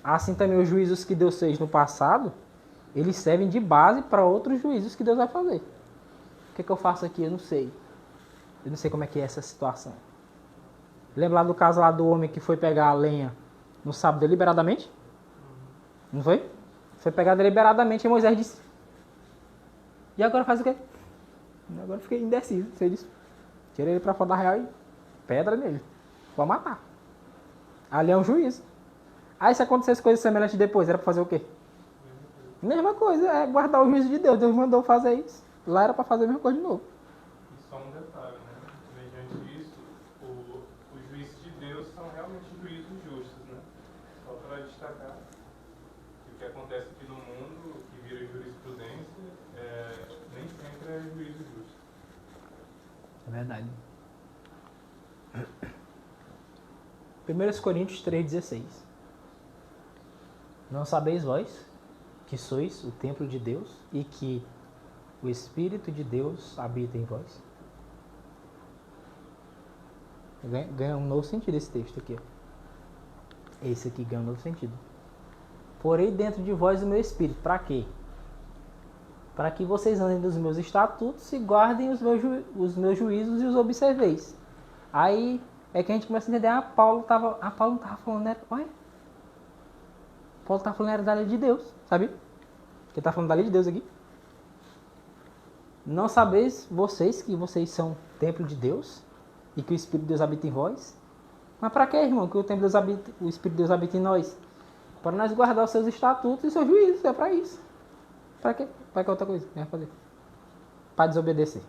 [SPEAKER 1] Assim também os juízos que Deus fez no passado, eles servem de base para outros juízos que Deus vai fazer. O que eu faço aqui? Eu não sei. Eu não sei como é que é essa situação. Lembra lá do caso lá do homem que foi pegar a lenha no sábado deliberadamente? Não foi? Foi pegar deliberadamente e Moisés disse, e agora faz o quê? Agora eu fiquei indeciso. Você disse, tira ele para fora da real e pedra nele. Vou matar. Ali é um juízo. Aí se acontecesse coisas semelhantes depois, era para fazer o quê? Mesma coisa, é guardar o juízo de Deus. Deus mandou fazer isso. Lá era para fazer a mesma coisa de novo.
[SPEAKER 3] E só um detalhe, né? Mediante isso, os juízes de Deus são realmente juízos justos, né? Só para destacar que o que acontece aqui no mundo, que vira jurisprudência, nem sempre é juízo justo.
[SPEAKER 1] É verdade. 1 Coríntios 3,16. Não sabeis vós que sois o templo de Deus e que o Espírito de Deus habita em vós? Ganha um novo sentido esse texto aqui. Ó. Esse aqui ganha um novo sentido. Porém dentro de vós o meu Espírito. Para quê? Para que vocês andem nos meus estatutos e guardem os meus juízos e os observeis. Aí é que a gente começa a entender, Paulo não estava falando, né? Olha, Paulo está falando da lei de Deus, sabe? Ele está falando da lei de Deus aqui. Não sabeis vocês que vocês são templo de Deus e que o Espírito de Deus habita em vós? Mas para que, irmão, que o Espírito de Deus habita em nós? Para nós guardar os seus estatutos e seus juízos, é para isso. Para quê? Para que outra coisa? O que vai fazer? Para desobedecer.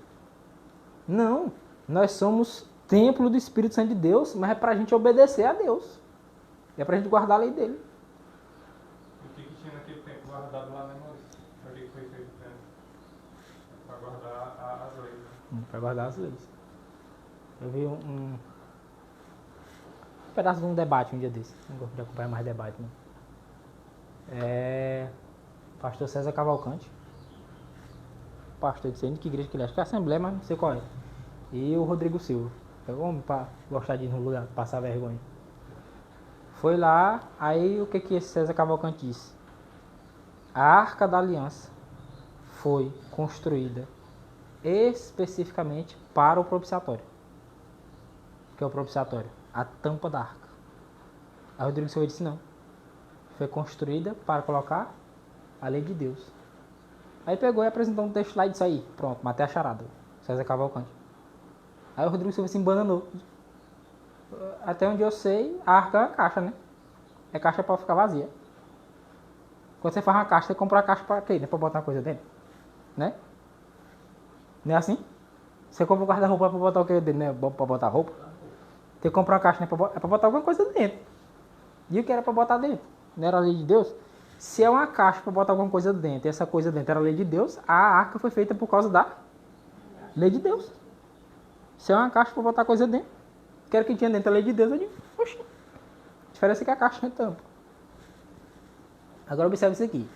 [SPEAKER 1] Não, nós somos templo do Espírito Santo de Deus, mas é para a gente obedecer a Deus. É para a gente guardar a lei dele.
[SPEAKER 3] O que tinha naquele tempo guardado lá, né, Maurício? Para que foi feito? Para guardar as leis.
[SPEAKER 1] Para guardar as leis. Eu vi um pedaço de um debate um dia desse. Não gosto de acompanhar mais debate, não. Pastor César Cavalcante. Pastor de sei que igreja que ele é. Acho que é a Assembleia, mas não sei qual é. E o Rodrigo Silva. É homem para gostar de ir no lugar, passar vergonha. Foi lá, aí o que esse César Cavalcante disse? A Arca da Aliança foi construída especificamente para o propiciatório. O que é o propiciatório? A tampa da arca. Aí o Rodrigo Silva disse não. foi construída para colocar a lei de Deus. Aí pegou e apresentou um texto lá e disse aí, pronto, matei a charada. César Cavalcante. Aí o Rodrigo Silva se embananou. Até onde eu sei, a arca é uma caixa, né? É caixa para ficar vazia. Quando você faz uma caixa, você compra a caixa para quê? Né? Para botar coisa dentro. Né? Não é assim? Você compra um guarda-roupa para botar o que dentro, né? Para botar roupa. Você compra uma caixa, né? É para botar alguma coisa dentro. E o que era para botar dentro? Não era a lei de Deus? Se é uma caixa para botar alguma coisa dentro, e essa coisa dentro era a lei de Deus, a arca foi feita por causa da lei de Deus. Se é uma caixa para botar coisa dentro, quero que tinha dentro a lei de Deus, eu digo, oxi, a diferença é que a caixa é tampa. Agora observe isso aqui.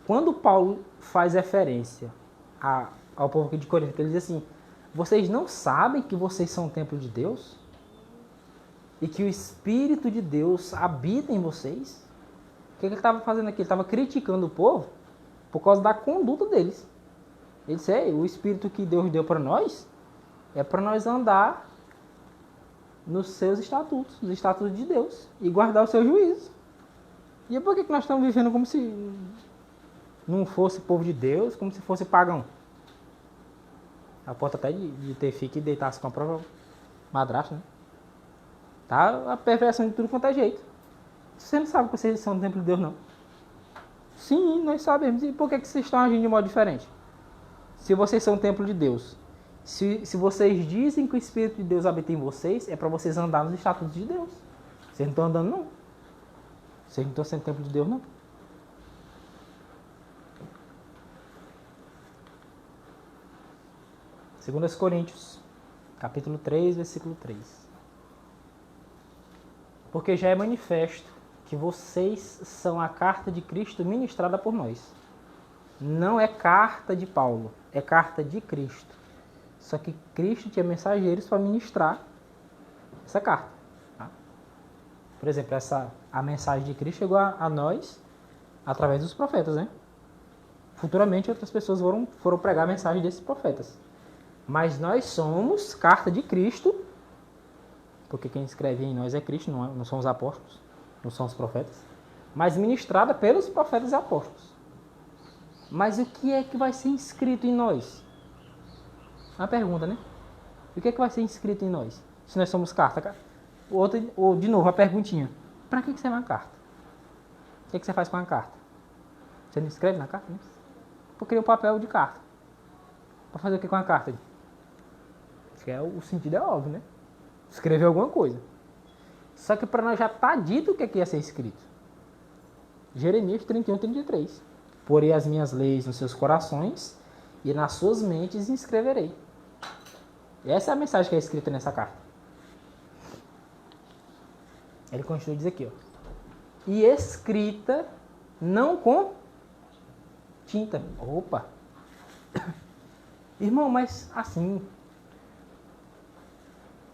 [SPEAKER 1] Quando Paulo faz referência ao povo aqui de Corinto, ele diz assim, vocês não sabem que vocês são o templo de Deus? E que o Espírito de Deus habita em vocês? O que ele estava fazendo aqui? Ele estava criticando o povo por causa da conduta deles. Ele disse, o Espírito que Deus deu para nós é para nós andar nos seus estatutos, nos estatutos de Deus, e guardar o seu juízo. E por que nós estamos vivendo como se não fosse povo de Deus, como se fosse pagão? A ponto até de ter filho que deitasse com a própria madrasta, né? Tá a perversão de tudo quanto é jeito. Você não sabe que vocês são do templo de Deus, não? Sim, nós sabemos. E por que vocês estão agindo de modo diferente? Se vocês são o templo de Deus, se vocês dizem que o Espírito de Deus habita em vocês, é para vocês andar nos estatutos de Deus. Vocês não estão andando, não. Vocês não estão sendo templo de Deus, não. Segundo Coríntios, capítulo 3, versículo 3. Porque já é manifesto que vocês são a carta de Cristo ministrada por nós. Não é carta de Paulo, é carta de Cristo. Só que Cristo tinha mensageiros para ministrar essa carta. Tá? Por exemplo, a mensagem de Cristo chegou a nós através dos profetas, né? Futuramente outras pessoas foram pregar a mensagem desses profetas. Mas nós somos carta de Cristo, porque quem escreve em nós é Cristo, não são os apóstolos, não são os profetas, mas ministrada pelos profetas e apóstolos. Mas o que é que vai ser inscrito em nós? Uma pergunta, né? O que é que vai ser inscrito em nós? Se nós somos carta. Ou de novo, uma perguntinha. Para que você é uma carta? O que é que você faz com uma carta? Você não escreve na carta? Né? Porque o papel de carta. Para fazer o que com a carta? Acho que o sentido é óbvio, né? Escrever alguma coisa. Só que para nós já está dito o que é que ia ser escrito. Jeremias 31, 33. Porei as minhas leis nos seus corações e nas suas mentes inscreverei. Essa é a mensagem que é escrita nessa carta. Ele continua a dizer aqui, ó. E escrita não com tinta. Opa! Irmão, mas assim,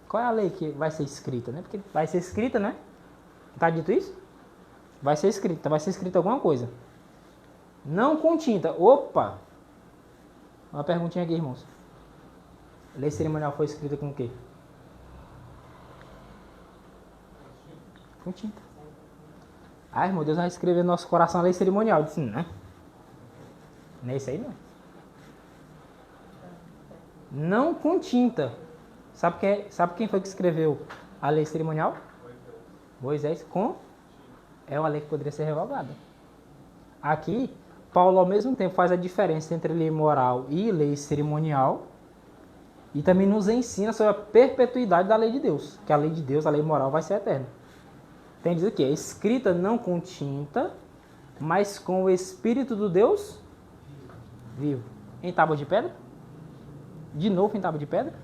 [SPEAKER 1] qual é a lei que vai ser escrita, né? Porque vai ser escrita, né? Tá dito isso? Vai ser escrita, vai ser escrita alguma coisa. Não com tinta. Opa! Uma perguntinha aqui, irmãos. A lei cerimonial foi escrita com o quê? Com tinta. Ah, irmão, Deus vai escrever no nosso coração a lei cerimonial. Eu disse, né? Não é isso aí, não. Não com tinta. Sabe quem foi que escreveu a lei cerimonial? Moisés. É uma lei que poderia ser revogada. Aqui, Paulo ao mesmo tempo faz a diferença entre lei moral e lei cerimonial e também nos ensina sobre a perpetuidade da lei de Deus. Que a lei de Deus, a lei moral, vai ser eterna. Tem dizer que é escrita não com tinta, mas com o Espírito do Deus vivo. Em tábua de pedra? De novo em tábua de pedra?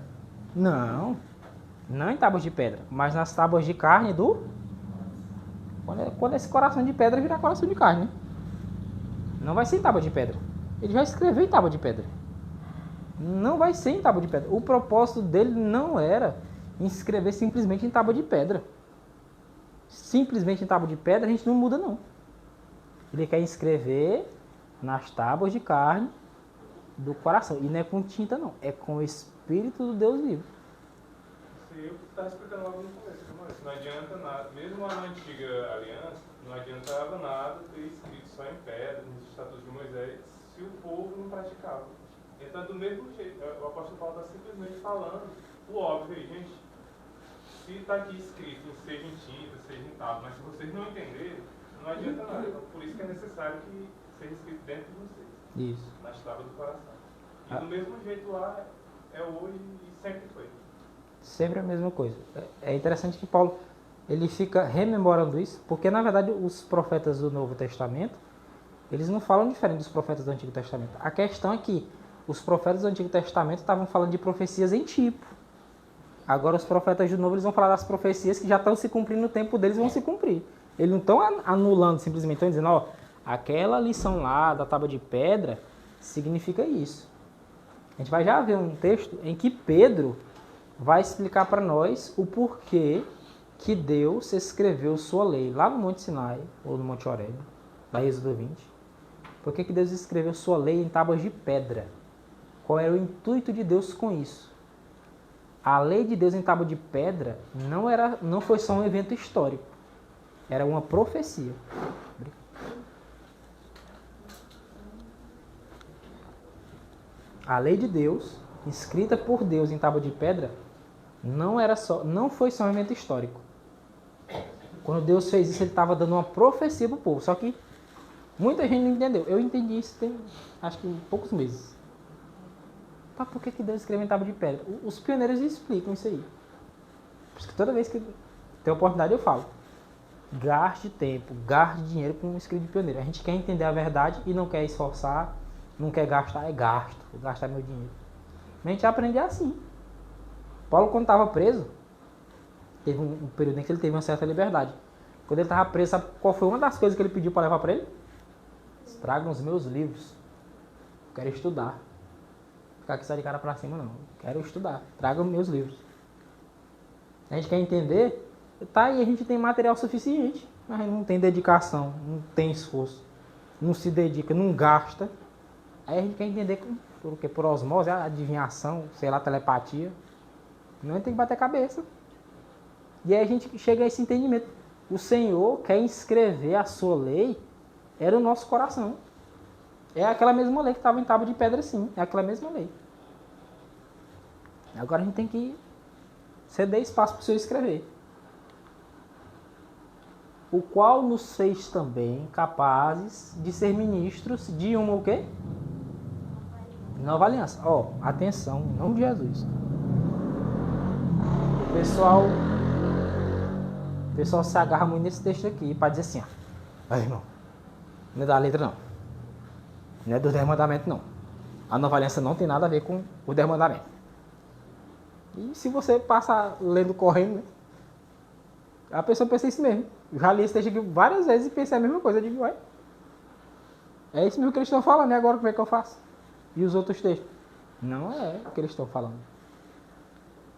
[SPEAKER 1] Não em tábuas de pedra, mas nas tábuas de carne quando esse coração de pedra virar coração de carne, né? Não vai ser em tábua de pedra. Ele já escreveu em tábua de pedra. Não vai ser em tábua de pedra. O propósito dele não era escrever simplesmente em tábua de pedra. Simplesmente em tábua de pedra a gente não muda, não. Ele quer escrever nas tábuas de carne do coração. E não é com tinta, não. É com o Espírito do Deus vivo.
[SPEAKER 3] Você eu estava explicando logo no começo, como é isso? Não adianta nada, mesmo lá na antiga aliança, não adiantava nada ter escrito só em pedra, nos estatutos de Moisés, se o povo não praticava. Então, do mesmo jeito, o apóstolo Paulo está simplesmente falando o óbvio aí, gente. Se está aqui escrito, seja em tinta, seja em tábua, mas se vocês não entenderem, não adianta nada. Então, por isso que é necessário que seja escrito dentro de vocês.
[SPEAKER 1] Isso.
[SPEAKER 3] Nas tábuas do coração. E do mesmo jeito lá é hoje e sempre foi.
[SPEAKER 1] Sempre a mesma coisa. É interessante que Paulo ele fica rememorando isso, porque na verdade os profetas do Novo Testamento, eles não falam diferente dos profetas do Antigo Testamento. A questão é que os profetas do Antigo Testamento estavam falando de profecias em tipo. Agora os profetas do Novo eles vão falar das profecias que já estão se cumprindo no tempo deles, vão se cumprir. Eles não estão anulando simplesmente, estão dizendo, ó, aquela lição lá da tábua de pedra significa isso. A gente vai já ver um texto em que Pedro vai explicar para nós o porquê que Deus escreveu sua lei lá no Monte Sinai, ou no Monte Horebe, da Êxodo 20. Por que Deus escreveu sua lei em tábuas de pedra? Qual era o intuito de Deus com isso? A lei de Deus em tábua de pedra não foi só um evento histórico. Era uma profecia. A lei de Deus, escrita por Deus em tábua de pedra, não foi só um evento histórico. Quando Deus fez isso, ele estava dando uma profecia para o povo. Só que muita gente não entendeu. Eu entendi isso tem, acho que, poucos meses. Mas por que Deus escreveu em tábua de pedra? Os pioneiros explicam isso aí. Por isso que toda vez que tem oportunidade eu falo. Gaste tempo, gaste dinheiro com um escrito de pioneiro. A gente quer entender a verdade e não quer esforçar, não quer gastar, vou gastar meu dinheiro. A gente aprende assim. Paulo, quando estava preso, teve um período em que ele teve uma certa liberdade. Quando ele estava preso, sabe qual foi uma das coisas que ele pediu para levar para ele? Tragam os meus livros. Eu quero estudar. Ficar aqui só de cara para cima, não. Quero estudar. Tragam meus livros. A gente quer entender, tá aí, a gente tem material suficiente, mas não tem dedicação, não tem esforço, não se dedica, não gasta. Aí a gente quer entender por osmose, adivinhação, sei lá, telepatia. Não tem que bater cabeça. E aí a gente chega a esse entendimento. O Senhor quer inscrever a sua lei, era o nosso coração. É aquela mesma lei que estava em tábua de pedra, sim. É aquela mesma lei. Agora a gente tem que ceder espaço para o Senhor escrever. O qual nos fez também capazes de ser ministros de uma o quê? Nova aliança. Ó, atenção, em nome de Jesus. O pessoal se agarra muito nesse texto aqui para dizer assim, ó. Aí, irmão, não é da letra não. Não é do 10 mandamentos não. A nova aliança não tem nada a ver com o 10 mandamentos. E se você passa lendo correndo, né? A pessoa pensa isso mesmo. Eu já li esse texto aqui várias vezes e pensei a mesma coisa. Eu digo, ué, é isso mesmo que eles estão falando, e agora como é que eu faço? E os outros textos? Não é o que eles estão falando.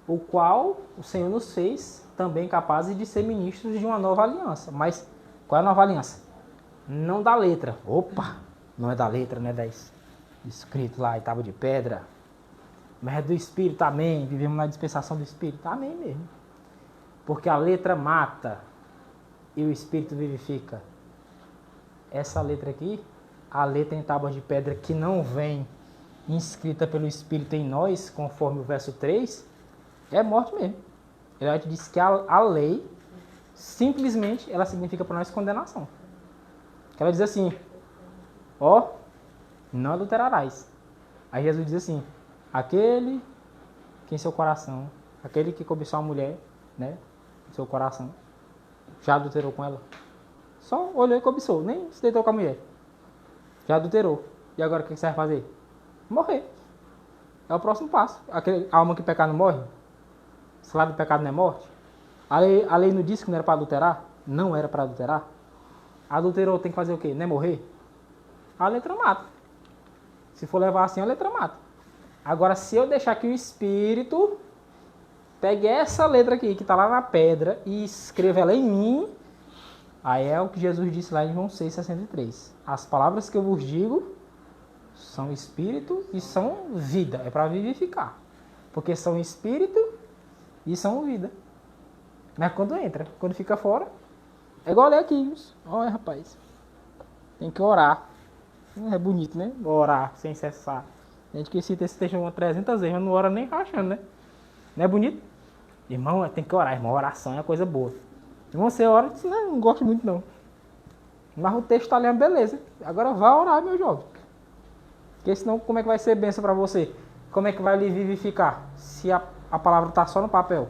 [SPEAKER 1] O qual o Senhor nos fez também capazes de ser ministros de uma nova aliança. Mas qual é a nova aliança? Não da letra. Opa, não é da letra, né? Escrito lá em tábua de pedra. Mas é do Espírito, amém. Vivemos na dispensação do Espírito, amém mesmo. Porque a letra mata e o Espírito vivifica. Essa letra aqui, a letra em tábuas de pedra que não vem inscrita pelo Espírito em nós, conforme o verso 3, é morte mesmo. Ele diz que a lei, simplesmente, ela significa para nós condenação. Ela diz assim, ó, não adulterarás. Aí Jesus diz assim, aquele que em seu coração, aquele que cobiçou a mulher, né, em seu coração, já adulterou com ela. Só olhou e cobiçou, nem se deitou com a mulher. Já adulterou. E agora o que você vai fazer? Morrer. É o próximo passo. Aquele alma que pecar não morre? O salário do pecado não é morte? A lei não disse que não era para adulterar? Não era para adulterar. Adulterou tem que fazer o quê? Não é morrer? A letra mata. Se for levar assim, a letra mata. Agora, se eu deixar que o Espírito pegue essa letra aqui, que está lá na pedra, e escreva ela em mim, aí é o que Jesus disse lá em João 6,63. As palavras que eu vos digo são Espírito e são vida. É para vivificar. Porque são Espírito e são vida. Mas quando entra, quando fica fora, é igual ler aqui. Olha, rapaz, tem que orar. É bonito, né? Orar sem cessar. A gente que cita esse texto umas 300 vezes, mas não ora nem rachando, né? Não é bonito? Irmão, tem que orar, irmão. Oração é uma coisa boa. Irmão, você ora, diz, não gosto muito não. Mas o texto está ali, beleza. Agora vá orar, meu jovem. Porque senão, como é que vai ser bênção para você? Como é que vai lhe vivificar? Se a palavra está só no papel.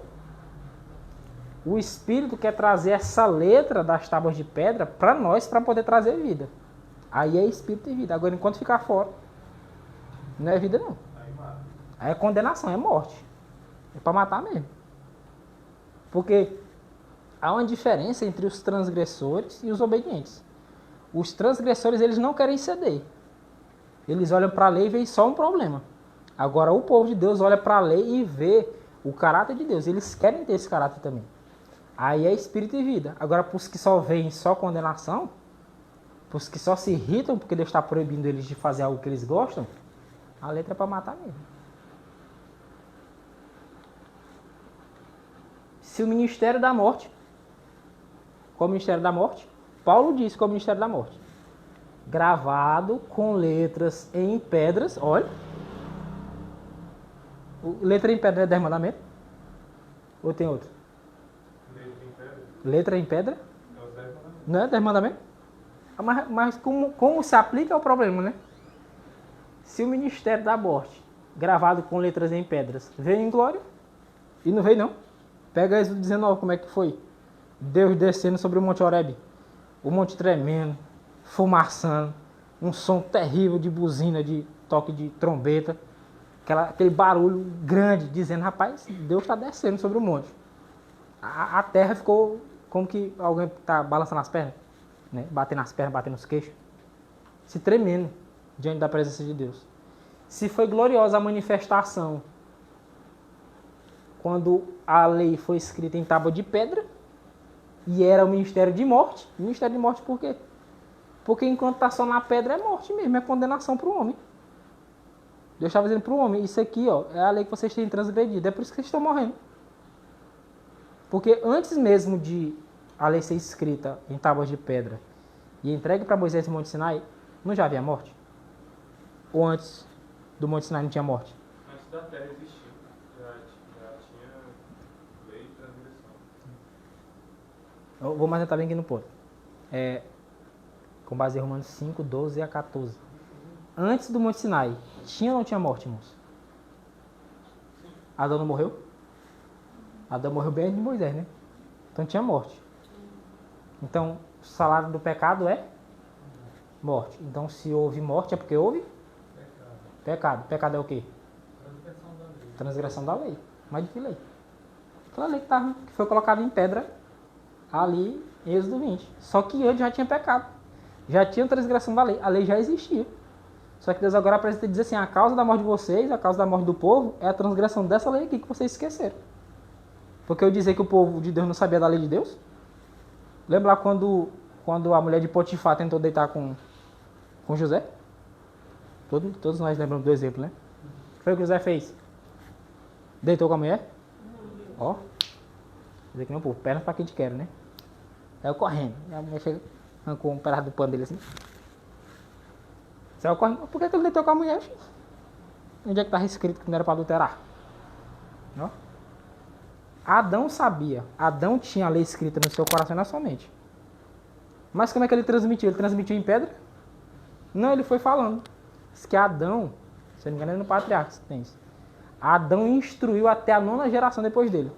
[SPEAKER 1] O Espírito quer trazer essa letra das tábuas de pedra para nós, para poder trazer vida. Aí é Espírito e vida. Agora, enquanto ficar fora, não é vida não. Aí é condenação, é morte. É para matar mesmo. Porque há uma diferença entre os transgressores e os obedientes. Os transgressores, eles não querem ceder. Eles olham para a lei e veem só um problema. Agora, o povo de Deus olha para a lei e vê o caráter de Deus. Eles querem ter esse caráter também. Aí é espírito e vida. Agora, para os que só veem só condenação, para os que só se irritam porque Deus está proibindo eles de fazer algo que eles gostam, a letra é para matar mesmo. Se o ministério da morte, qual é o ministério da morte? Paulo disse qual é o ministério da morte. Gravado com letras em pedras, olha. Letra em pedra é 10 mandamentos? Ou tem outro? Letra em pedra?
[SPEAKER 3] É os 10 mandamentos.
[SPEAKER 1] Não é 10 mandamentos? Mas como se aplica ao problema, né? Se o ministério da morte, gravado com letras em pedras, veio em glória, e não veio não. Pega Êxodo 19, como é que foi? Deus descendo sobre o Monte Horebe. O monte tremendo, fumaçando, um som terrível de buzina, de toque de trombeta, aquele barulho grande, dizendo, rapaz, Deus está descendo sobre o monte. A terra ficou como que alguém está balançando as pernas, né? Batendo as pernas, batendo os queixos, se tremendo diante da presença de Deus. Se foi gloriosa a manifestação quando a lei foi escrita em tábua de pedra, e era o ministério de morte. Ministério de morte por quê? Porque enquanto está só na pedra é morte mesmo, é condenação para o homem. Deus estava dizendo para o homem, isso aqui ó, é a lei que vocês têm transgredido, é por isso que vocês estão morrendo. Porque antes mesmo de a lei ser escrita em tábuas de pedra e entregue para Moisés no Monte Sinai, não já havia morte? Ou antes do Monte Sinai não tinha morte?
[SPEAKER 3] Antes da terra existir, já tinha lei e transgressão.
[SPEAKER 1] Eu vou mais tentar bem aqui no ponto. Com base em Romanos 5, 12 a 14. Antes do Monte Sinai, tinha ou não tinha morte, irmãos? Adão não morreu? Adão morreu bem antes de Moisés, né? Então tinha morte. Então, o salário do pecado é morte. Então, se houve morte, é porque houve? Pecado. Pecado é o quê? Transgressão da lei. Mas de que lei? Aquela lei que foi colocada em pedra ali em Êxodo 20. Só que ele já tinha pecado. Já tinha transgressão da lei. A lei já existia. Só que Deus agora apresenta e diz assim, a causa da morte de vocês, a causa da morte do povo, é a transgressão dessa lei aqui que vocês esqueceram. Porque eu dizer que o povo de Deus não sabia da lei de Deus? Lembra lá quando a mulher de Potifar tentou deitar com José? Todos nós lembramos do exemplo, né? O que foi que José fez? Deitou com a mulher? Ó. Dizer que não, pô, perna pra quem te quer, né? Saiu correndo. E a mulher chega, arrancou um pedaço do pano dele assim. Saiu correndo. Por que ele deitou com a mulher? Filho? Onde é que estava escrito que não era para adulterar? Ó. Adão sabia. Adão tinha a lei escrita no seu coração e na sua mente. Mas como é que ele transmitiu? Ele transmitiu em pedra? Não, ele foi falando. Diz que Adão, se não me engano é no Patriarca, tem isso. Adão instruiu até a 9ª geração depois dele.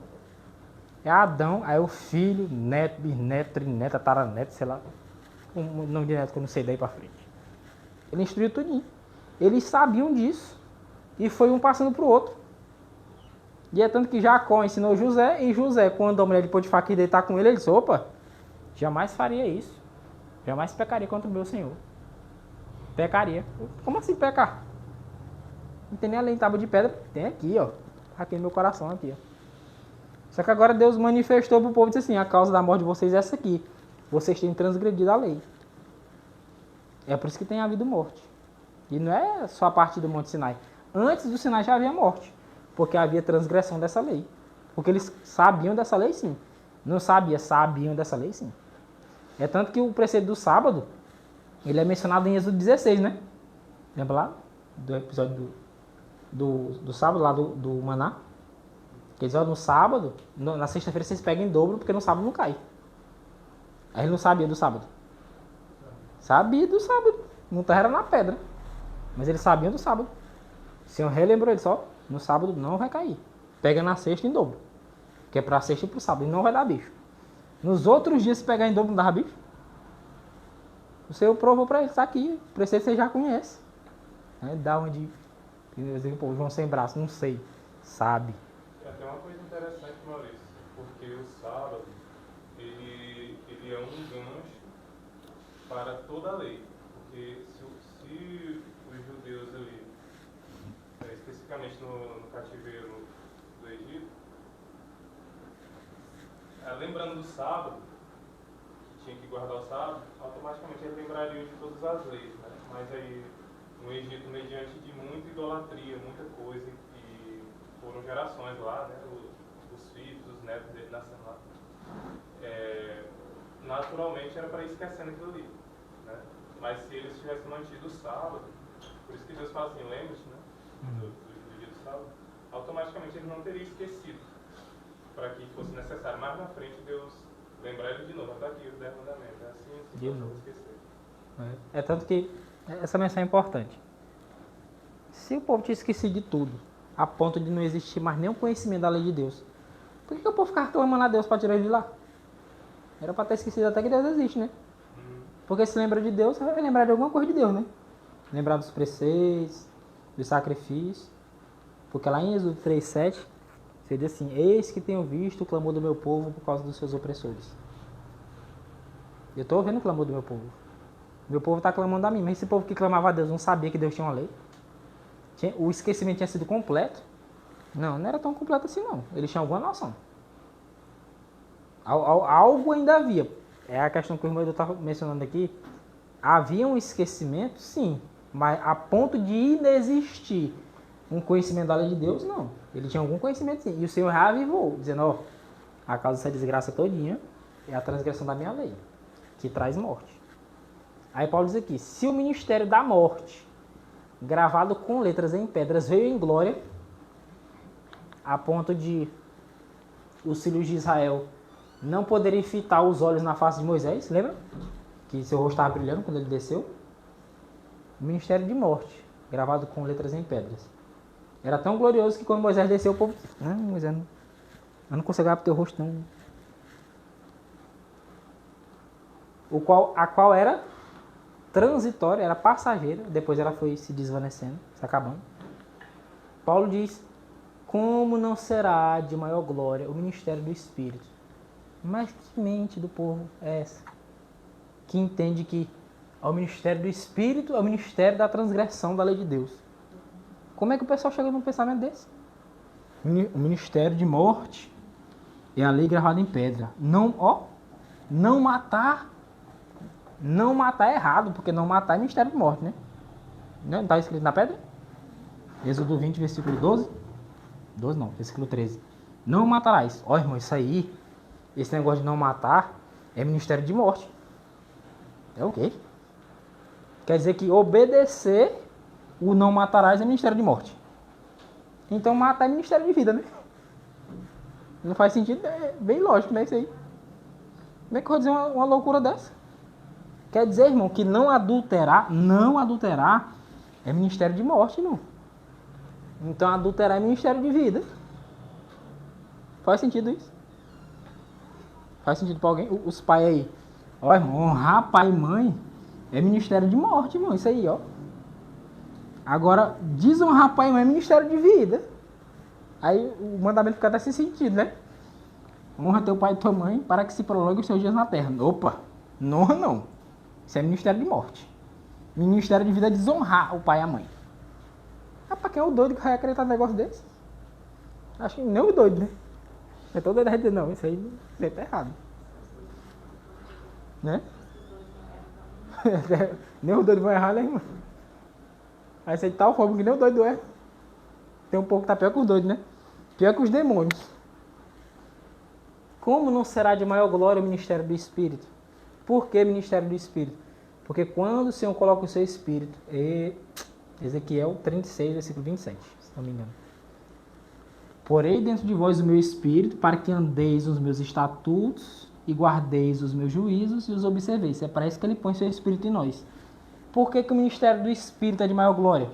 [SPEAKER 1] É Adão, aí o filho, neto, bisneto, trineta, taraneto, sei lá. O nome de neto que eu não sei daí pra frente. Ele instruiu tudinho. Eles sabiam disso. E foi um passando pro outro. E é tanto que Jacó ensinou José. E José, quando a mulher de Potifar quis deitar com ele, ele disse, opa, jamais faria isso. Jamais pecaria contra o meu Senhor. Pecaria. Como assim pecar? Não tem nem a lei em tábua de pedra. Tem aqui, ó. Aqui no meu coração, aqui, ó. Só que agora Deus manifestou para o povo e disse assim, a causa da morte de vocês é essa aqui. Vocês têm transgredido a lei. É por isso que tem havido morte. E não é só a partir do Monte Sinai. Antes do Sinai já havia morte. Porque havia transgressão dessa lei. Porque eles sabiam dessa lei, sim. Não sabiam dessa lei, sim. É tanto que o preceito do sábado, ele é mencionado em Êxodo 16, né? Lembra lá? Do episódio do sábado, lá do maná? Que eles, ó, no sábado, na sexta-feira vocês pegam em dobro, porque no sábado não cai. Aí ele não sabia do sábado. Sabia do sábado. Não era na pedra. Mas eles sabiam do sábado. O Senhor relembrou eles, ó, no sábado não vai cair. Pega na sexta em dobro. Que é pra sexta e pro sábado. E não vai dar bicho. Nos outros dias, se pegar em dobro, não dava bicho. O Senhor provou pra eles, tá aqui. O preceito você já conhece. Da onde o povo vão sem braço, não sei. Sabe.
[SPEAKER 3] Tem até uma coisa interessante, Maurício. Porque o sábado, ele é um gancho para toda a lei. Porque se os judeus ali, especificamente no cativeiro do Egito, lembrando do sábado, que tinha que guardar o sábado, automaticamente eles lembrariam de todas as leis, né? Mas aí, no Egito, mediante de muita idolatria, muita coisa, e foram gerações lá, né? Os filhos, os netos dele nascendo lá. Naturalmente era para ir esquecendo aquilo ali, né? Mas se eles tivessem mantido o sábado, por isso que Deus fala assim, lembra-te, né? Do dia do sábado, automaticamente ele não teria esquecido, para que fosse necessário. Mais na frente Deus lembrar ele de novo, até aqui os 10 mandamentos, é assim
[SPEAKER 1] de novo.
[SPEAKER 3] Esquecer.
[SPEAKER 1] É tanto que essa menção é importante. Se o povo tinha esquecido de tudo, a ponto de não existir mais nenhum conhecimento da lei de Deus, por que o povo ficava clamando a Deus para tirar ele de lá? Era para ter esquecido até que Deus existe, né? Porque se lembra de Deus, você vai lembrar de alguma coisa de Deus, né? Lembrar dos preceitos, dos sacrifícios. Porque lá em Êxodo 3:7, você diz assim, eis que tenho visto o clamor do meu povo por causa dos seus opressores. Eu estou ouvindo o clamor do meu povo. Meu povo está clamando a mim, mas esse povo que clamava a Deus não sabia que Deus tinha uma lei. O esquecimento tinha sido completo. Não era tão completo assim não. Eles tinham alguma noção. Algo ainda havia. É a questão que o irmão estava mencionando aqui. Havia um esquecimento, sim. Mas a ponto de inexistir um conhecimento da lei de Deus, não. Ele tinha algum conhecimento, sim. E o Senhor reavivou, dizendo, ó, a causa dessa desgraça todinha é a transgressão da minha lei, que traz morte. Aí Paulo diz aqui, se o ministério da morte, gravado com letras em pedras, veio em glória, a ponto de os filhos de Israel não poderem fitar os olhos na face de Moisés, lembra? Que seu rosto estava brilhando quando ele desceu. O ministério de morte, gravado com letras em pedras. Era tão glorioso que quando Moisés desceu, o povo disse, Moisés, eu não consigo olhar para o teu rosto, não. A qual era transitória, era passageira, depois ela foi se desvanecendo, se acabando. Paulo diz, como não será de maior glória o ministério do Espírito? Mas que mente do povo é essa? Que entende que o ministério do Espírito é o ministério da transgressão da lei de Deus. Como é que o pessoal chega num pensamento desse? O ministério de morte é a lei gravada em pedra. Não matar é errado, porque não matar é ministério de morte, né? Não está escrito na pedra? Êxodo 20, versículo 12? 12 não, versículo 13. Não matarás. Ó, irmão, isso aí, esse negócio de não matar é ministério de morte. É o quê? Quer dizer que obedecer o não matarás é ministério de morte. Então matar é ministério de vida, né? Não faz sentido, é bem lógico, né? Isso aí. Como é que eu vou dizer uma loucura dessa? Quer dizer, irmão, que não adulterar é ministério de morte, não. Então adulterar é ministério de vida. Faz sentido isso? Faz sentido para alguém? Os pais aí. Ó, irmão, honrar pai e mãe é ministério de morte, irmão. Isso aí, ó. Agora, desonrar pai e mãe é ministério de vida. Aí o mandamento fica até sem sentido, né? Honra teu pai e tua mãe para que se prolongue os seus dias na terra. Opa, não honra não. Isso é ministério de morte. Ministério de vida é desonrar o pai e a mãe. Rapaz, quem é o doido que vai acreditar num negócio desse? Acho que nem o doido, né? É todo doido a dizer, não, isso aí tá errado. Né? Nem o doido vai errar, né, irmão? Aí você de tal forma que nem o doido é. Tem um pouco que tá pior que os doidos, né? Pior que os demônios. como não será de maior glória o ministério do Espírito? Por que ministério do Espírito? Porque quando o Senhor coloca o seu Espírito, Ezequiel 36, versículo 27, se não me engano. Porei dentro de vós o meu Espírito, para que andeis os meus estatutos e guardeis os meus juízos e os observeis. É para isso que ele põe seu Espírito em nós. Por que o ministério do Espírito é de maior glória?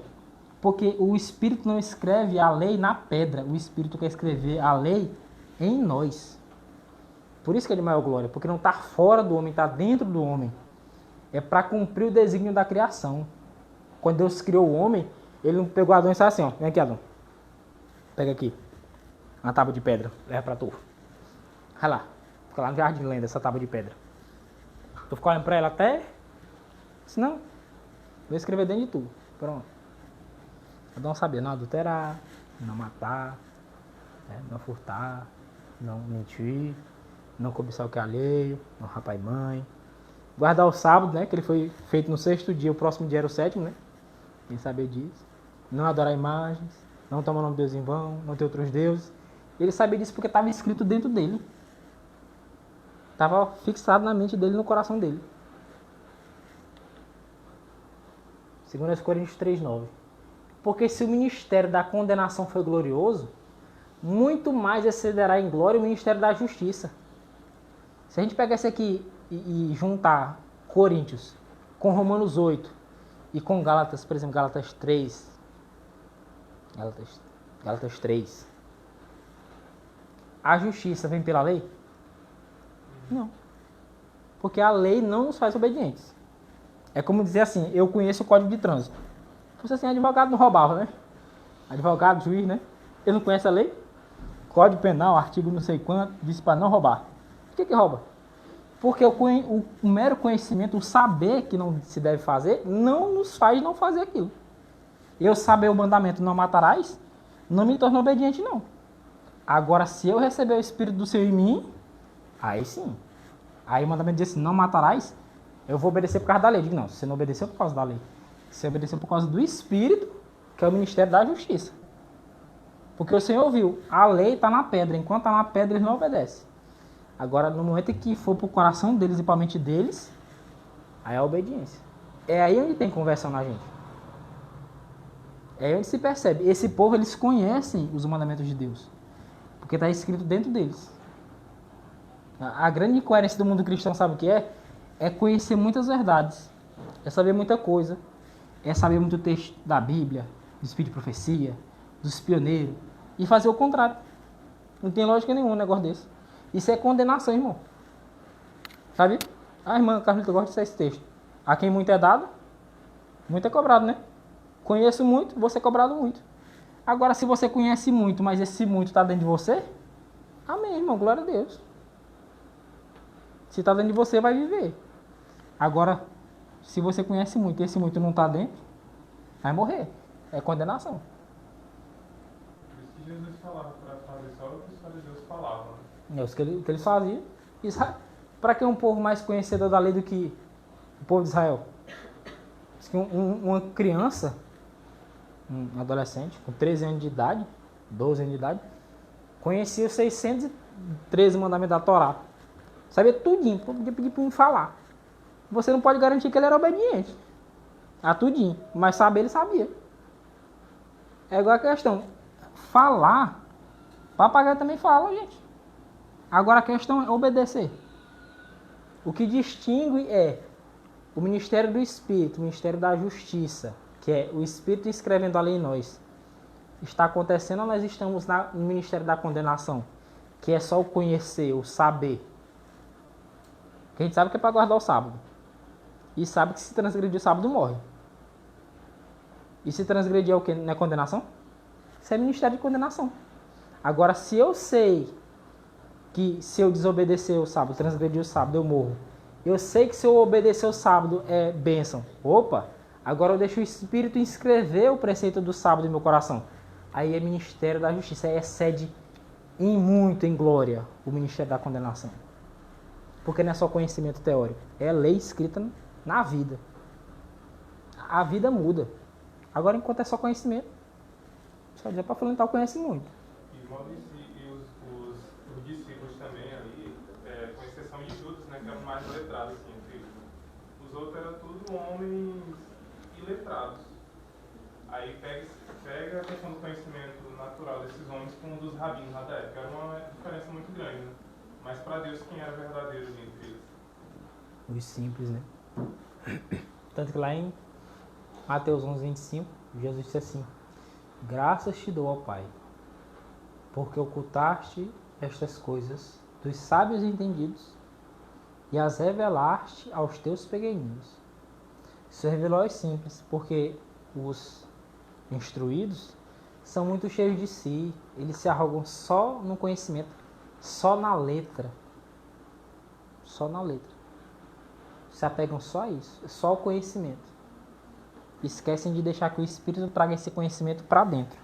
[SPEAKER 1] Porque o Espírito não escreve a lei na pedra. O Espírito quer escrever a lei em nós. Por isso que é de maior glória. Porque não está fora do homem, está dentro do homem. É para cumprir o desígnio da criação. Quando Deus criou o homem, ele não pegou Adão e disse assim, ó, vem aqui, Adão. Pega aqui uma tábua de pedra, leva para tu. Vai lá. Fica lá no jardim lenda, essa tábua de pedra. Tu fica olhando para ela até... Se não, vou escrever dentro de tu. Pronto. Adão sabia não adulterar, não matar, não furtar, não mentir, não cobiçar o que é alheio, não rapar mãe. Guardar o sábado, né, que ele foi feito no 6º dia, o próximo dia era o 7º, né? Quem saber disso. Não adorar imagens, não tomar o nome de Deus em vão, não ter outros deuses. Ele sabia disso porque estava escrito dentro dele. Estava fixado na mente dele, no coração dele. 2 Coríntios 3:9. Porque se o ministério da condenação foi glorioso, muito mais excederá em glória o ministério da justiça. Se a gente pegar esse aqui e juntar Coríntios com Romanos 8 e com Gálatas, por exemplo, Gálatas 3. Gálatas 3. A justiça vem pela lei? Não. Porque a lei não nos faz obedientes. É como dizer assim, eu conheço o Código de Trânsito. Se fosse assim, advogado não roubava, né? Advogado, juiz, né? Ele não conhece a lei? Código Penal, artigo não sei quanto, diz para não roubar. Por que rouba? Porque o mero conhecimento, o saber que não se deve fazer, não nos faz não fazer aquilo. Eu saber o mandamento não matarás, não me torna obediente, não. Agora, se eu receber o Espírito do Senhor em mim, aí sim. Aí o mandamento diz assim, não matarás, eu vou obedecer por causa da lei. Eu digo, não, você não obedeceu por causa da lei. Você obedeceu por causa do Espírito, que é o ministério da justiça. Porque o Senhor viu, a lei está na pedra, enquanto está na pedra eles não obedecem. Agora, no momento em que for para o coração deles e para a mente deles, aí é a obediência. É aí onde tem conversão na gente. É aí onde se percebe. Esse povo, eles conhecem os mandamentos de Deus. Porque está escrito dentro deles. A grande incoerência do mundo cristão, sabe o que é? É conhecer muitas verdades. É saber muita coisa. É saber muito texto da Bíblia, do Espírito de Profecia, dos pioneiros. E fazer o contrário. Não tem lógica nenhuma um negócio desse. Isso é condenação, irmão. Sabe? Ah, irmã Carlita, eu gosto desse texto. A quem muito é dado, muito é cobrado, né? Conheço muito, vou ser cobrado muito. Agora, se você conhece muito, mas esse muito está dentro de você, amém, irmão, glória a Deus. Se está dentro de você, vai viver. Agora, se você conhece muito e esse muito não está dentro, vai morrer. É condenação.
[SPEAKER 3] Por isso que Jesus falava para fazer só o que os fariseus falavam, né?
[SPEAKER 1] É isso que eles faziam. Para que um povo mais conhecedor da lei do que o povo de Israel? Diz que uma criança, um adolescente, com 13 anos de idade, 12 anos de idade, conhecia os 613 mandamentos da Torá. Sabia tudinho, podia pedir para me falar. Você não pode garantir que ele era obediente a tudinho, mas saber ele sabia. É igual a questão, falar, papagaio também fala, gente. Agora a questão é obedecer. O que distingue é o ministério do Espírito, o ministério da justiça, que é o Espírito escrevendo a lei em nós. Está acontecendo ou nós estamos no ministério da condenação, que é só o conhecer, o saber. Que a gente sabe que é para guardar o sábado. E sabe que se transgredir o sábado morre. E se transgredir é o que? Não é condenação? Isso é ministério de condenação. Agora, se eu sei que se eu desobedecer o sábado, transgredir o sábado, eu morro. Eu sei que se eu obedecer o sábado é bênção. Opa, agora eu deixo o Espírito inscrever o preceito do sábado em meu coração. Aí é ministério da justiça. Aí excede em muito em glória o ministério da condenação. Porque não é só conhecimento teórico. É lei escrita na vida. A vida muda. Agora, enquanto é só conhecimento, só dizer para fulano tal conhece muito.
[SPEAKER 3] E os discípulos também ali, mais letrados, assim, entre eles. Né? Os outros eram tudo homens iletrados. Aí pega a questão do conhecimento natural desses homens com o dos rabinos lá da época. Era uma diferença muito grande, né? Mas para Deus, quem era verdadeiro entre eles?
[SPEAKER 1] Os simples, né? Tanto que lá em Mateus 11:25, Jesus disse assim: graças te dou, ó Pai, porque ocultaste estas coisas dos sábios entendidos e as revelaste aos teus pequeninos. Isso revelou aos simples, porque os instruídos são muito cheios de si, eles se arrogam só no conhecimento, só na letra. Só na letra. Se apegam só a isso, só ao conhecimento. Esquecem de deixar que o Espírito traga esse conhecimento para dentro.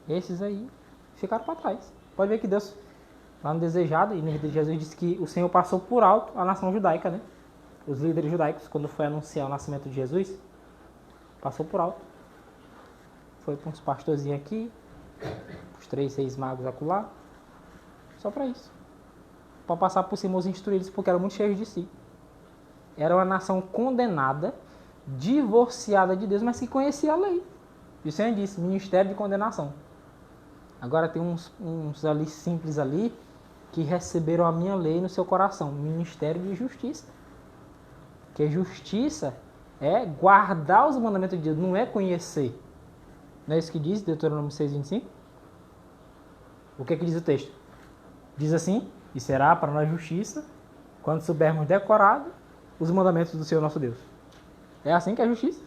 [SPEAKER 1] Esses aí ficaram para trás. Pode ver que Deus, lá no Desejado, e no de Jesus, disse que o Senhor passou por alto a nação judaica, né? Os líderes judaicos, quando foi anunciar o nascimento de Jesus, passou por alto. Foi para uns pastorzinhos aqui, os 3 reis magos acolá, só para isso. Para passar por cima os instruídos, porque eram muito cheios de si. Era uma nação condenada, divorciada de Deus, mas que conhecia a lei. E o Senhor disse, ministério de condenação. Agora tem uns ali simples ali, que receberam a minha lei no seu coração. Ministério de justiça. Porque justiça é guardar os mandamentos de Deus, não é conhecer. Não é isso que diz Deuteronômio 6:25? O que diz o texto? Diz assim, e será para nós justiça, quando soubermos decorado os mandamentos do Senhor nosso Deus. É assim que é a justiça.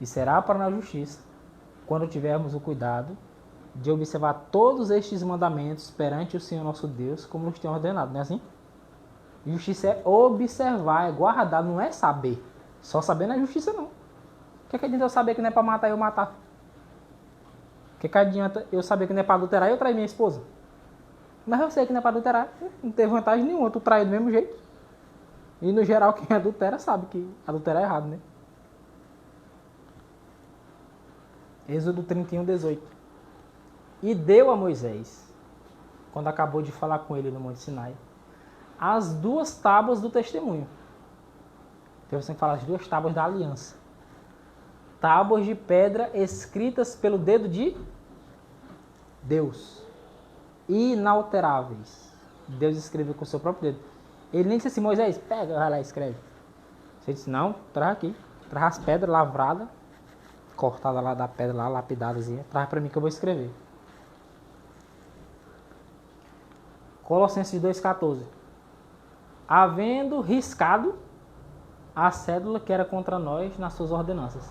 [SPEAKER 1] E será para nós justiça, quando tivermos o cuidado de observar todos estes mandamentos perante o Senhor nosso Deus, como nos tem ordenado, não é assim? Justiça é observar, é guardar, não é saber. Só saber não é justiça, não. O que adianta eu saber que não é para matar eu matar? O que adianta eu saber que não é para adulterar eu trair minha esposa? Mas eu sei que não é para adulterar, não tem vantagem nenhuma, tu trai do mesmo jeito. E no geral quem adultera sabe que adulterar é errado, né? Êxodo 31:18. E deu a Moisés, quando acabou de falar com ele no Monte Sinai, as 2 tábuas do testemunho. Então você tem que falar as 2 tábuas da aliança. Tábuas de pedra escritas pelo dedo de Deus. Inalteráveis. Deus escreveu com o seu próprio dedo. Ele nem disse assim, Moisés, pega, vai lá e escreve. Você disse, não, traz aqui. Traz as pedras lavradas, cortadas lá da pedra, lá, lapidadas, traz para mim que eu vou escrever. Colossenses 2:14. Havendo riscado a cédula que era contra nós nas suas ordenanças.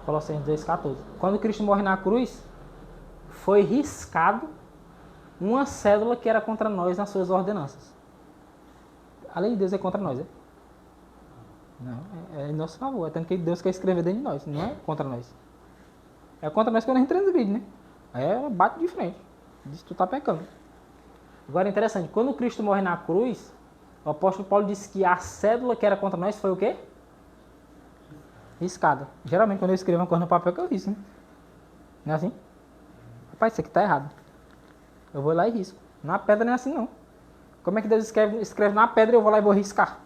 [SPEAKER 1] Colossenses 2:14. Quando Cristo morre na cruz, foi riscado uma cédula que era contra nós nas suas ordenanças. A lei de Deus é contra nós, é? Não, é em nosso favor. É tanto que Deus quer escrever dentro de nós, não é contra nós. É contra nós quando a gente transgride, né? É, bate de frente. Diz que tu tá pecando. Agora é interessante, quando Cristo morre na cruz, o apóstolo Paulo disse que a cédula que era contra nós foi o quê? Riscada. Geralmente quando eu escrevo uma coisa no papel que eu risco, né? Não é assim? Rapaz, isso aqui tá errado. Eu vou lá e risco. Na pedra não é assim não. Como é que Deus escreve na pedra e eu vou lá e vou riscar?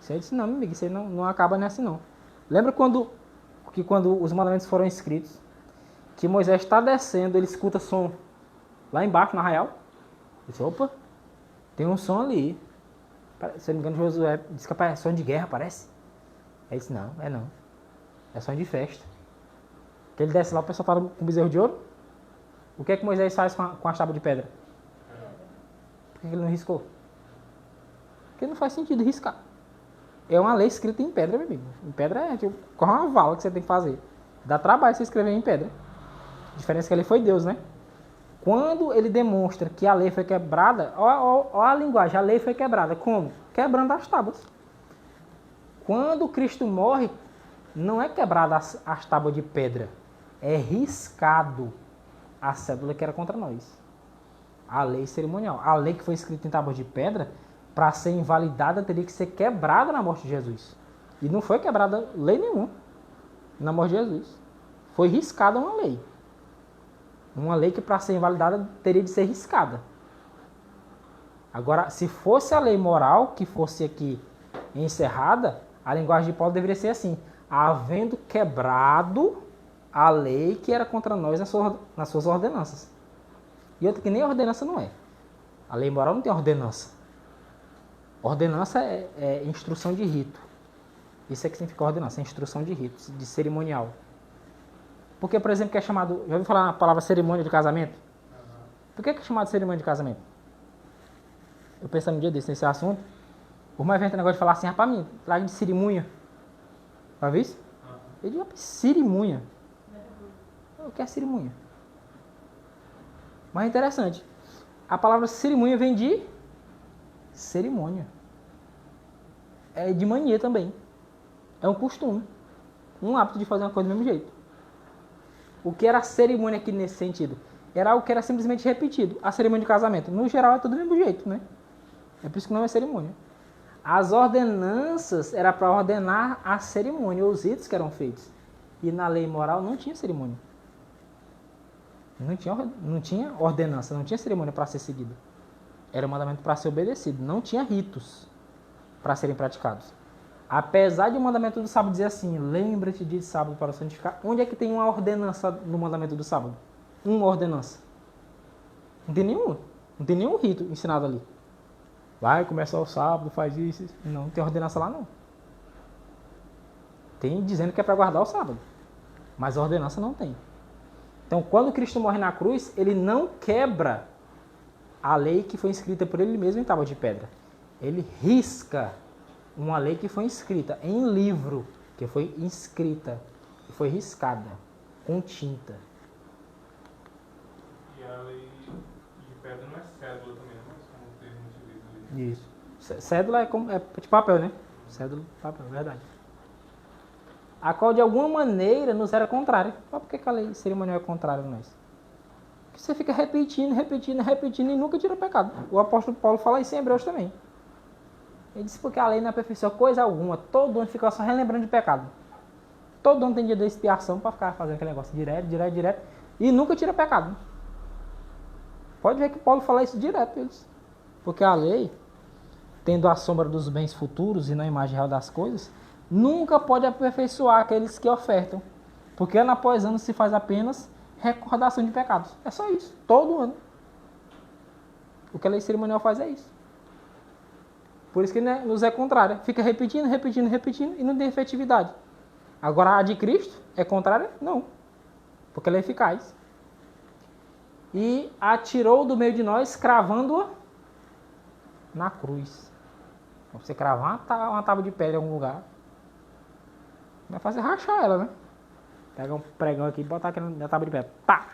[SPEAKER 1] Você disse, não, meu amigo, isso aí não acaba nem assim não. Lembra quando os mandamentos foram escritos, que Moisés está descendo, ele escuta som lá embaixo, no arraial? Ele disse, opa, tem um som ali. Se eu não me engano, Josué disse que é som de guerra, parece. Ele disse, não, é não. É som de festa. Que ele desce lá, o pessoal fala com bezerro de ouro. O que é que Moisés faz com as tábuas de pedra? Por que ele não riscou? Porque não faz sentido riscar. É uma lei escrita em pedra, meu amigo. Em pedra é tipo, corre uma vala que você tem que fazer. Dá trabalho você escrever em pedra. A diferença é que a lei foi Deus, né? Quando ele demonstra que a lei foi quebrada, ó a linguagem, a lei foi quebrada. Como? Quebrando as tábuas. Quando Cristo morre, não é quebrada as tábuas de pedra. É riscado a cédula que era contra nós. A lei cerimonial. A lei que foi escrita em tábuas de pedra, para ser invalidada, teria que ser quebrada na morte de Jesus. E não foi quebrada lei nenhuma na morte de Jesus. Foi riscada uma lei. Uma lei que para ser invalidada teria de ser riscada. Agora, se fosse a lei moral que fosse aqui encerrada, a linguagem de Paulo deveria ser assim: havendo quebrado a lei que era contra nós nas suas ordenanças. E outra que nem ordenança não é. A lei moral não tem ordenança. Ordenança é instrução de rito. Isso é que significa ordenança, é instrução de rito, de cerimonial. Porque, por exemplo, que é chamado... Já ouviu falar a palavra cerimônia de casamento? Por que é chamado de cerimônia de casamento? Eu pensei um dia desse, nesse assunto. Por mais vento negócio de falar assim, rapaz, mim, traga de cerimônia. Já viu isso? Eu digo, cerimônia. O que é cerimônia? Mas é interessante. A palavra cerimônia vem de cerimônia. É de mania também. É um costume. Um hábito de fazer uma coisa do mesmo jeito. O que era cerimônia aqui nesse sentido? Era algo que era simplesmente repetido. A cerimônia de casamento, no geral, é tudo do mesmo jeito, né? É por isso que não é cerimônia. As ordenanças era para ordenar a cerimônia, os ritos que eram feitos. E na lei moral não tinha cerimônia. Não tinha ordenança, não tinha cerimônia para ser seguida. Era um mandamento para ser obedecido. Não tinha ritos para serem praticados. Apesar de o mandamento do sábado dizer assim, lembra-te de sábado para santificar. Onde é que tem uma ordenança no mandamento do sábado? Uma ordenança. Não tem nenhum. Não tem nenhum rito ensinado ali. Vai começar o sábado, faz isso. Não tem ordenança lá não. Tem dizendo que é para guardar o sábado. Mas a ordenança não tem. Então, quando Cristo morre na cruz, ele não quebra a lei que foi escrita por ele mesmo em tábua de pedra. Ele risca uma lei que foi escrita em livro, que foi inscrita, que foi riscada, com tinta.
[SPEAKER 3] E a lei de pedra não é cédula também, mas como o termo utiliza ali.
[SPEAKER 1] Isso. Cédula é de papel, né? Cédula de papel, verdade. A qual de alguma maneira nos era contrária. Mas por que a lei cerimonial é contrária a nós? Porque você fica repetindo e nunca tira pecado. O apóstolo Paulo fala isso em Hebreus também. Ele disse porque a lei não aperfeiçoa coisa alguma. Todo ano fica só relembrando de pecado. Todo ano tem dia de expiação para ficar fazendo aquele negócio direto. E nunca tira pecado. Pode ver que Paulo fala isso direto. Eles. Porque a lei, tendo a sombra dos bens futuros e não a imagem real das coisas, nunca pode aperfeiçoar aqueles que ofertam. Porque ano após ano se faz apenas recordação de pecados. É só isso. Todo ano. O que a lei cerimonial faz é isso. Por isso que nos é contrária. Fica repetindo e não tem efetividade. Agora a de Cristo é contrária? Não. Porque ela é eficaz. E atirou do meio de nós, cravando-a na cruz. Então, você cravar uma tábua de pedra em algum lugar, vai fazer rachar ela, né? Pega um pregão aqui e botar aqui na tábua de pedra. Pá!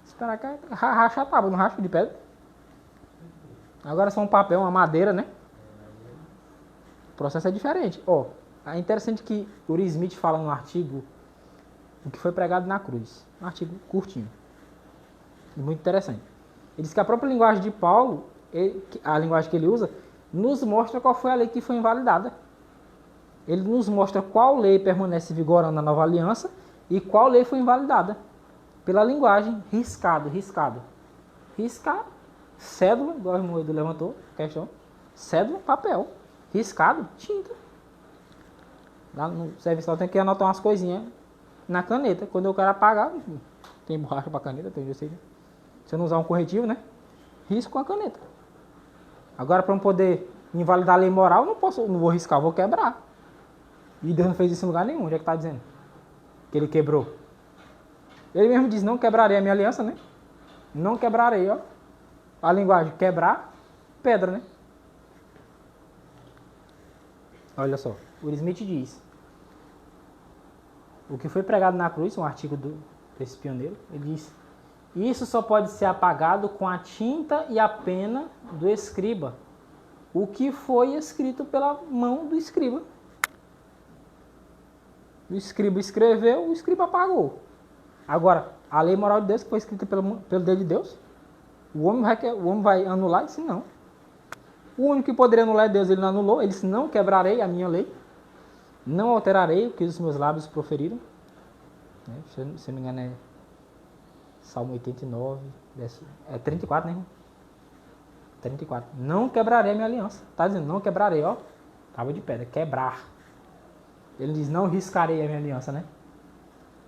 [SPEAKER 1] Esperar que racha a tábua, não racha de pedra. Agora só um papel, uma madeira, né? O processo é diferente. É interessante que Uri Smith fala no artigo o que foi pregado na cruz. Um artigo curtinho. E muito interessante. Ele diz que a própria linguagem de Paulo, a linguagem que ele usa, nos mostra qual foi a lei que foi invalidada. Ele nos mostra qual lei permanece vigorando na nova aliança e qual lei foi invalidada. Pela linguagem, riscado. Cédula, igual o Moedo levantou, questão. Cédula, papel. Riscado, tinta. Lá no serviço tem que anotar umas coisinhas na caneta. Quando eu quero apagar, tem borracha para caneta, tem jeito. Se eu não usar um corretivo, né? Risco com a caneta. Agora, para eu poder invalidar a lei moral, não vou riscar, eu vou quebrar. E Deus não fez isso em lugar nenhum. Onde é que está dizendo? Que ele quebrou. Ele mesmo diz, não quebrarei a minha aliança, né? Não quebrarei, ó. A linguagem, quebrar, pedra, né? Olha só, o Smith diz, o que foi pregado na cruz, um artigo desse pioneiro, ele diz, isso só pode ser apagado com a tinta e a pena do escriba, o que foi escrito pela mão do escriba. O escriba escreveu, o escriba apagou. Agora, a lei moral de Deus que foi escrita pelo dedo de Deus, o homem vai anular? Ele disse, não. O único que poderia anular é Deus, ele não anulou. Ele disse, não quebrarei a minha lei, não alterarei o que os meus lábios proferiram. Se não me engano é Salmo 89, é 34, né? 34. Não quebrarei a minha aliança. Está dizendo, não quebrarei, ó. Tábua de pedra, quebrar. Ele diz, não riscarei a minha aliança, né?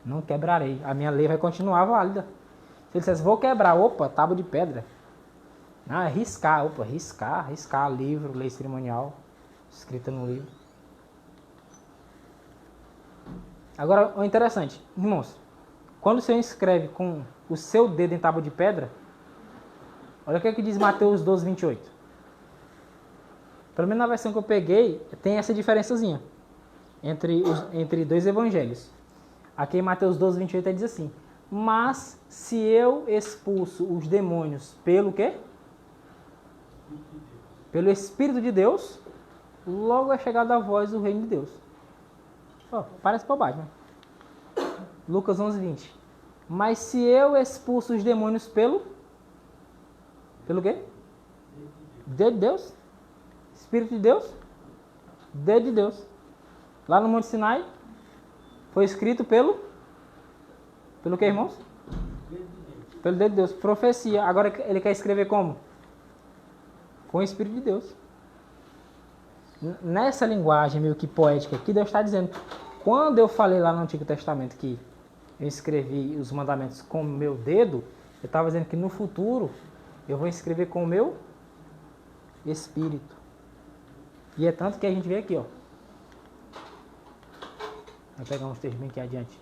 [SPEAKER 1] Não quebrarei. A minha lei vai continuar válida. Se ele dissesse, vou quebrar, opa, tábua de pedra. Não, é riscar, opa, riscar livro, lei cerimonial, escrita no livro. Agora, o interessante, irmãos, quando o Senhor escreve com o seu dedo em tábua de pedra, olha o que, diz Mateus 12, 28. Pelo menos na versão que eu peguei, tem essa diferençazinha entre dois evangelhos. Aqui em Mateus 12, 28, ele diz assim, mas se eu expulso os demônios pelo quê? Pelo Espírito de Deus, logo é chegado a vós o reino de Deus. Oh, parece bobagem, né? Lucas 11, 20. Mas se eu expulso os demônios pelo quê? Dedo de Deus? Espírito de Deus? Dedo de Deus. Lá no Monte Sinai, foi escrito pelo que, irmãos? Pelo dedo de Deus. Profecia. Agora ele quer escrever como? Com o Espírito de Deus. Nessa linguagem meio que poética que Deus está dizendo. Quando eu falei lá no Antigo Testamento que eu escrevi os mandamentos com o meu dedo, eu estava dizendo que no futuro eu vou escrever com o meu Espírito. E é tanto que a gente vê aqui, ó. Vou pegar uns textos bem aqui adiante.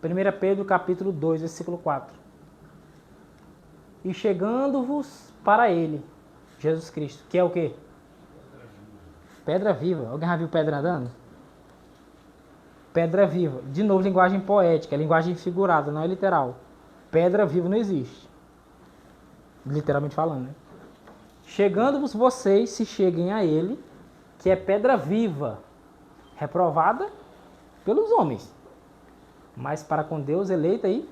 [SPEAKER 1] 1 Pedro capítulo 2, versículo 4. E chegando-vos para ele, Jesus Cristo, que é o quê? Pedra viva. Alguém já viu pedra andando? Pedra viva. De novo, linguagem poética, linguagem figurada, não é literal. Pedra viva não existe. Literalmente falando, né? Chegando-vos vocês, se cheguem a ele, que é pedra viva, reprovada pelos homens, mas para com Deus eleita e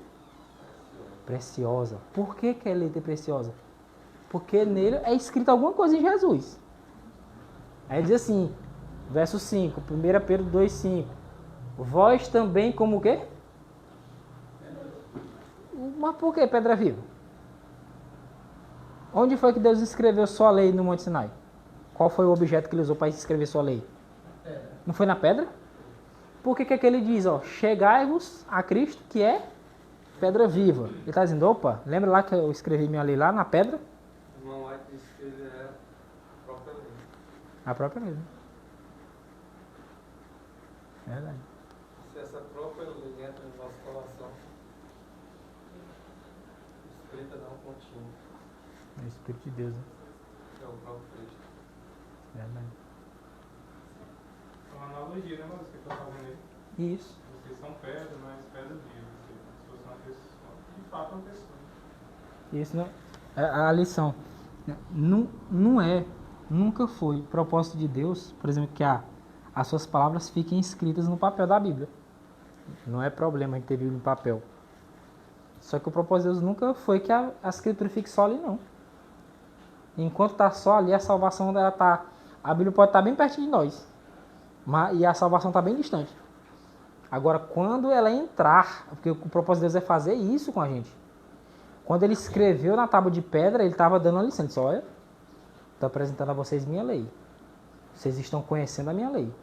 [SPEAKER 1] preciosa. Por que é eleita e preciosa? Porque nele é escrito alguma coisa em Jesus. Aí diz assim, verso 5, 1 Pedro 2, 5. Vós também como o quê? Mas por que pedra viva? Onde foi que Deus escreveu sua lei no Monte Sinai? Qual foi o objeto que ele usou para escrever sua lei? Não foi na pedra? Por que ele diz, ó, chegai-vos a Cristo, que é pedra viva? Ele está dizendo, opa, lembra lá que eu escrevi minha lei lá na pedra?
[SPEAKER 4] O irmão White disse que ele é a própria lei.
[SPEAKER 1] A própria lei, né? É verdade.
[SPEAKER 4] Se essa própria lei entra no nosso coração, escrita não contínua,
[SPEAKER 1] É o Espírito de Deus, né?
[SPEAKER 4] que é o próprio Cristo.
[SPEAKER 1] É verdade.
[SPEAKER 3] É uma analogia, né, mas que está fazendo aí.
[SPEAKER 1] Isso.
[SPEAKER 3] Vocês são pedras, mas pedras vivas. Se fosse uma pessoa, de fato, uma pessoa.
[SPEAKER 1] Isso não é a lição. Não é, nunca foi propósito de Deus, por exemplo, que as suas palavras fiquem escritas no papel da Bíblia. Não é problema de ter Bíblia em papel. Só que o propósito de Deus nunca foi que a escritura fique só ali, não. Enquanto está só ali, a salvação dela tá. A Bíblia pode estar bem pertinho de nós, e a salvação está bem distante. Agora, quando ela entrar, porque o propósito de Deus é fazer isso com a gente. Quando ele escreveu na tábua de pedra, ele estava dando uma licença. Olha, estou apresentando a vocês minha lei. Vocês estão conhecendo a minha lei.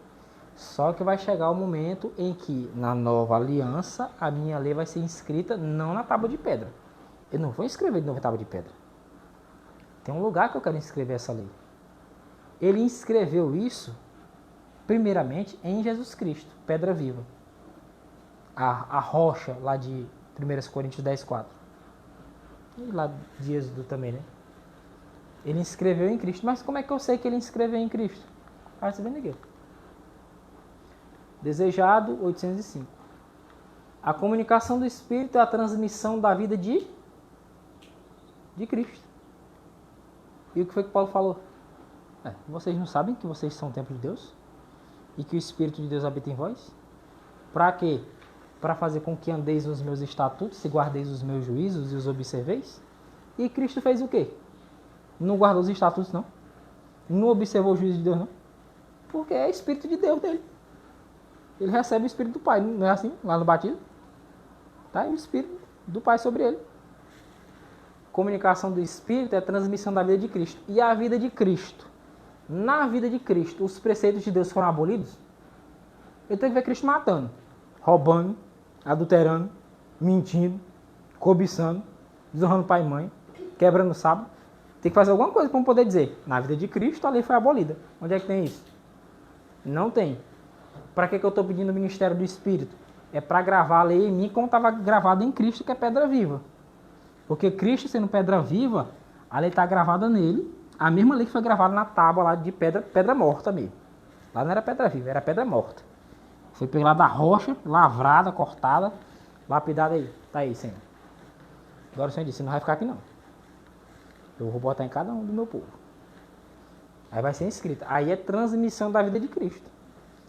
[SPEAKER 1] Só que vai chegar o momento em que, na nova aliança, a minha lei vai ser inscrita não na tábua de pedra. Eu não vou escrever de novo na tábua de pedra. Tem um lugar que eu quero inscrever essa lei. Ele inscreveu isso, primeiramente, em Jesus Cristo, pedra viva. A rocha lá de 1 Coríntios 10, 4. E lá de Êxodo também, né? Ele inscreveu em Cristo. Mas como é que eu sei que ele inscreveu em Cristo? Ah, você vendo aqui. Desejado, 805. A comunicação do Espírito é a transmissão da vida de Cristo. E o que foi que Paulo falou? Vocês não sabem que vocês são o templo de Deus? E que o Espírito de Deus habita em vós? Para quê? Para fazer com que andeis nos meus estatutos e guardeis os meus juízos e os observeis? E Cristo fez o quê? Não guardou os estatutos, não. Não observou o juízo de Deus, não. Porque é o Espírito de Deus dele. Ele recebe o Espírito do Pai, não é assim? Lá no batismo. Tá? E o Espírito do Pai sobre ele. Comunicação do Espírito é a transmissão da vida de Cristo. E a vida de Cristo? Na vida de Cristo, os preceitos de Deus foram abolidos? Eu tenho que ver Cristo matando, roubando, adulterando, mentindo, cobiçando, desonrando pai e mãe, quebrando o sábado. Tem que fazer alguma coisa para poder dizer, na vida de Cristo a lei foi abolida. Onde é que tem isso? Não tem. Para que eu estou pedindo o ministério do Espírito? É para gravar a lei em mim como estava gravada em Cristo, que é pedra viva. Porque Cristo, sendo pedra viva, a lei está gravada nele, a mesma lei que foi gravada na tábua lá de pedra morta mesmo. Lá não era pedra viva, era pedra morta. Foi pegada da rocha, lavrada, cortada, lapidada aí. Tá aí, Senhor. Agora o Senhor disse, não vai ficar aqui não. Eu vou botar em cada um do meu povo. Aí vai ser escrito. Aí é transmissão da vida de Cristo.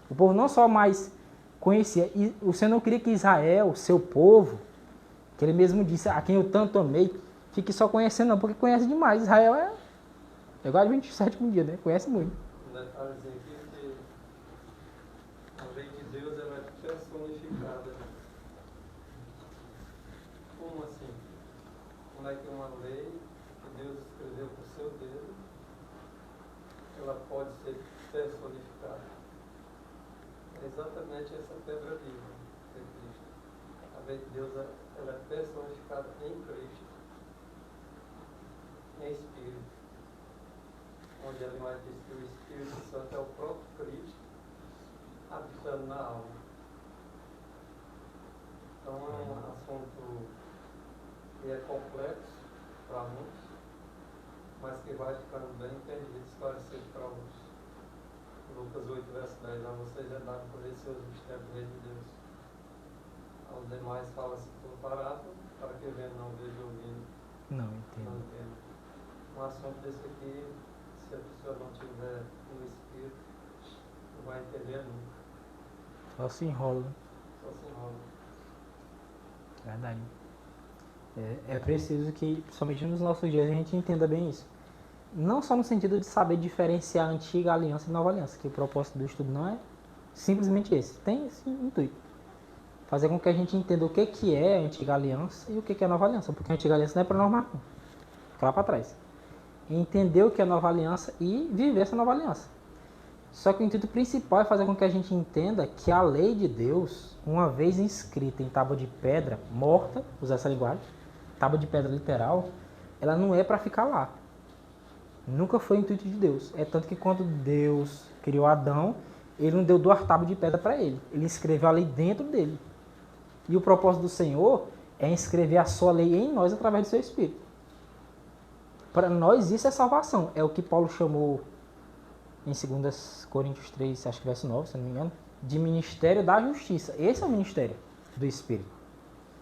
[SPEAKER 1] O povo não só mais conhecia, e o Senhor não queria que Israel, seu povo, que ele mesmo disse, a quem eu tanto amei, fique só conhecendo não, porque conhece demais. Israel é igual de 27 dia, né? Conhece muito.
[SPEAKER 4] Um detalhezinho aqui que a lei de Deus ela é personificada. Como assim? Como é que uma lei que Deus escreveu com o seu dedo, ela pode ser personificada? É exatamente essa pedra viva, que é Cristo. A lei de Deus ela é personificada em Cristo, em Espírito. Onde ele mais diz que o Espírito Santo é o próprio Cristo habitando na alma. Então é um assunto que é complexo para muitos, mas que vai ficando bem entendido, esclarecido para outros. Lucas 8, verso 10, a vocês é dado conhecer os mistérios da lei de Deus. Aos demais fala-se por parábola, para que vendo não veja, ouvindo
[SPEAKER 1] Não
[SPEAKER 4] não
[SPEAKER 1] entendo.
[SPEAKER 4] entenda. Um assunto desse aqui, se a pessoa não tiver no Espírito, não vai entender nunca.
[SPEAKER 1] Só se enrola.
[SPEAKER 4] Só se enrola.
[SPEAKER 1] Verdade. É preciso que, principalmente nos nossos dias, a gente entenda bem isso. Não só no sentido de saber diferenciar a antiga aliança e nova aliança, que o propósito do estudo não é simplesmente esse. Tem esse intuito. Fazer com que a gente entenda o que é a antiga aliança e o que é a nova aliança. Porque a antiga aliança não é para normal, não. Fica lá para trás. Entender o que é a nova aliança e viver essa nova aliança. Só que o intuito principal é fazer com que a gente entenda que a lei de Deus, uma vez inscrita em tábua de pedra, morta, usar essa linguagem, tábua de pedra literal, ela não é para ficar lá. Nunca foi o intuito de Deus. É tanto que quando Deus criou Adão, ele não deu 2 tábuas de pedra para ele. Ele escreveu a lei dentro dele. E o propósito do Senhor é inscrever a sua lei em nós através do seu Espírito. Para nós isso é salvação. É o que Paulo chamou em 2 Coríntios 3, acho que verso 9, se não me engano, de ministério da justiça. Esse é o ministério do Espírito.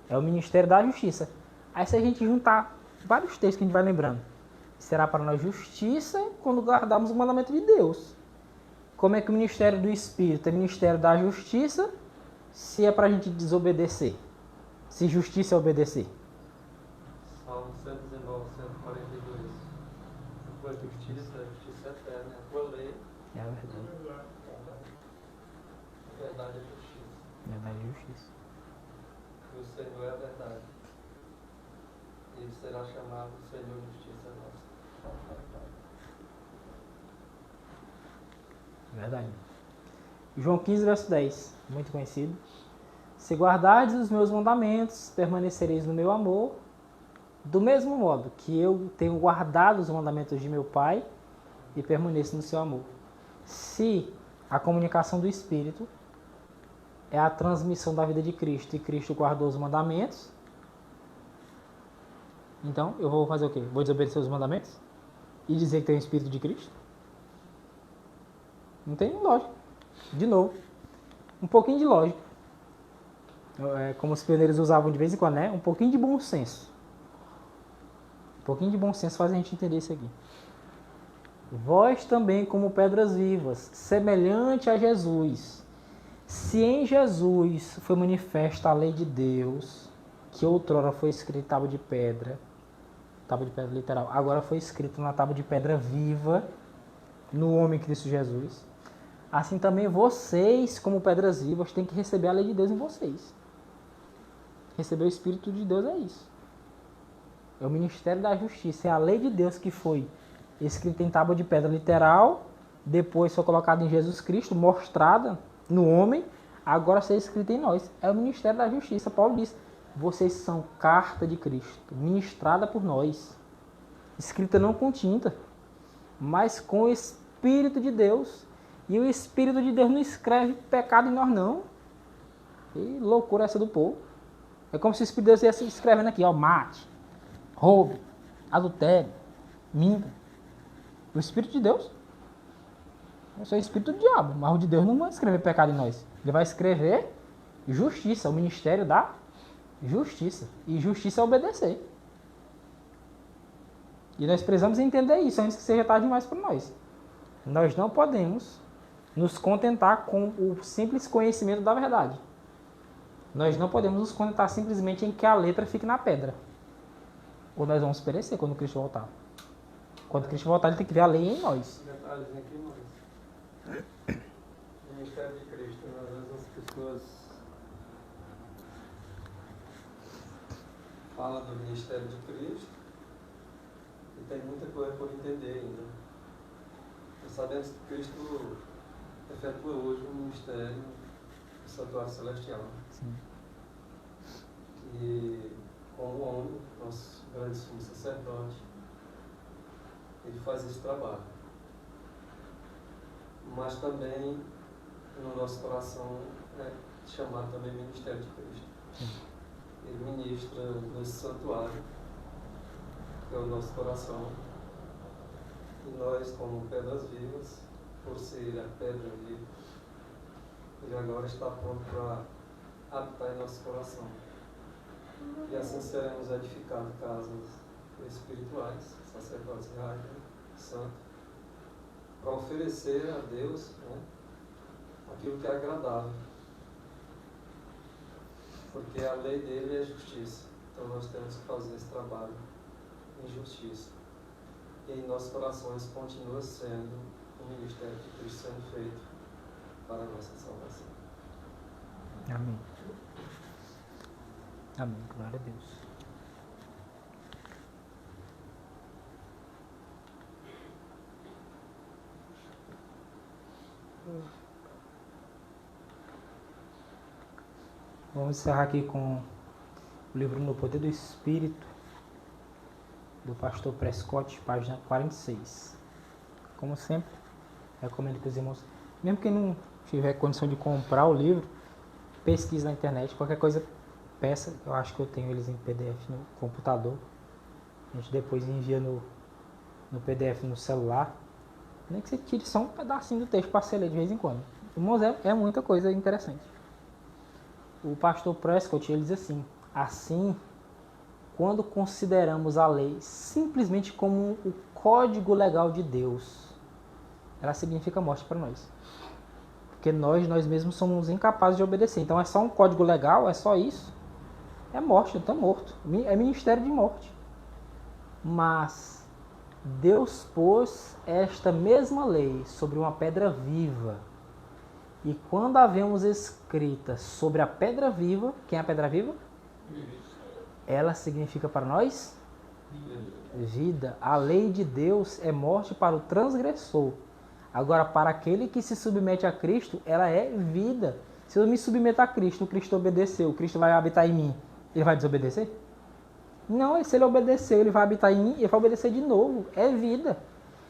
[SPEAKER 1] É o ministério da justiça. Aí se a gente juntar vários textos que a gente vai lembrando, será para nós justiça quando guardarmos o mandamento de Deus. Como é que o ministério do Espírito é ministério da justiça se é para a gente desobedecer? Se justiça é obedecer.
[SPEAKER 4] Salmo 119, 142. A tua justiça eterna, a tua lei,
[SPEAKER 1] É a verdade.
[SPEAKER 4] a verdade é justiça.
[SPEAKER 1] Verdade e justiça.
[SPEAKER 4] E o Senhor é a verdade. Ele será chamado Senhor Justiça Nossa.
[SPEAKER 1] Verdade. João 15, verso 10, muito conhecido. Se guardardes os meus mandamentos, permanecereis no meu amor, do mesmo modo que eu tenho guardado os mandamentos de meu Pai e permaneço no seu amor. Se a comunicação do Espírito é a transmissão da vida de Cristo e Cristo guardou os mandamentos, então eu vou fazer o quê? Vou desobedecer os mandamentos? E dizer que tem o Espírito de Cristo? Não tem lógica. De novo, um pouquinho de lógica. Como os pioneiros usavam de vez em quando, né? Um pouquinho de bom senso. Um pouquinho de bom senso faz a gente entender isso aqui. Vós também como pedras vivas, semelhante a Jesus. Se em Jesus foi manifesta a lei de Deus, que outrora foi escrita em tábua de pedra literal, agora foi escrito na tábua de pedra viva, no homem Cristo Jesus, assim também vocês, como pedras vivas, têm que receber a lei de Deus em vocês. Receber o Espírito de Deus é isso. É o ministério da justiça. É a lei de Deus que foi escrita em tábua de pedra literal, depois foi colocada em Jesus Cristo, mostrada no homem, agora ser escrita em nós. É o ministério da justiça. Paulo diz, vocês são carta de Cristo, ministrada por nós. Escrita não com tinta, mas com o Espírito de Deus. E o Espírito de Deus não escreve pecado em nós, não. E loucura essa do povo. É como se o Espírito de Deus estivesse escrevendo aqui, ó, mate, roube, adultério, minta. O Espírito de Deus. Eu sou o Espírito do diabo, mas o de Deus não vai escrever pecado em nós. Ele vai escrever justiça, o ministério da justiça. E justiça é obedecer. E nós precisamos entender isso antes que seja tarde demais para nós. Nós não podemos nos contentar com o simples conhecimento da verdade. Nós não podemos nos contentar simplesmente em que a letra fique na pedra. Ou nós vamos perecer quando Cristo voltar. Quando Cristo voltar, ele tem que ver a lei em nós.
[SPEAKER 4] Detalhezinho aqui, mas o ministério de Cristo, né? Às vezes as pessoas falam do ministério de Cristo e tem muita coisa por entender ainda. Nós sabemos que Cristo efetua hoje um ministério do santuário celestial.
[SPEAKER 1] Sim.
[SPEAKER 4] E como homem, nosso grande sumo sacerdote, ele faz esse trabalho. Mas também no nosso coração é chamado também ministério de Cristo.
[SPEAKER 1] Sim.
[SPEAKER 4] Ele ministra nesse santuário, que é o nosso coração, e nós, como pedras vivas, por ser a pedra viva, ele agora está pronto para habitar em nosso coração. E assim seremos edificados casas espirituais, sacerdotes reais, santos, para oferecer a Deus, né, aquilo que é agradável. Porque a lei dele é justiça. Então nós temos que fazer esse trabalho em justiça. E em nossos corações continua sendo o ministério de Cristo sendo feito para a nossa salvação.
[SPEAKER 1] Amém. Amém. Glória a Deus. Vamos encerrar aqui com o livro No Poder do Espírito, do pastor Prescott, página 46. Como sempre, recomendo que os irmãos, mesmo quem não tiver condição de comprar o livro, pesquise na internet, qualquer coisa, peça. Eu acho que eu tenho eles em PDF no computador. A gente depois envia no PDF no celular. Nem que você tire só um pedacinho do texto para você ler de vez em quando. Irmãos, é muita coisa interessante. O pastor Prescott, ele diz assim, quando consideramos a lei simplesmente como o código legal de Deus, ela significa morte para nós. Porque nós mesmos somos incapazes de obedecer. Então é só um código legal, é só isso. É morte, eu estou morto. É ministério de morte. Mas Deus pôs esta mesma lei sobre uma pedra viva. E quando a vemos escrita sobre a pedra viva, quem é a pedra viva? Ela significa para nós vida. A lei de Deus é morte para o transgressor. Agora, para aquele que se submete a Cristo, ela é vida. Se eu me submeto a Cristo, o Cristo obedeceu, o Cristo vai habitar em mim, ele vai desobedecer? Não, se ele obedeceu, ele vai habitar em mim, ele vai obedecer de novo. É vida.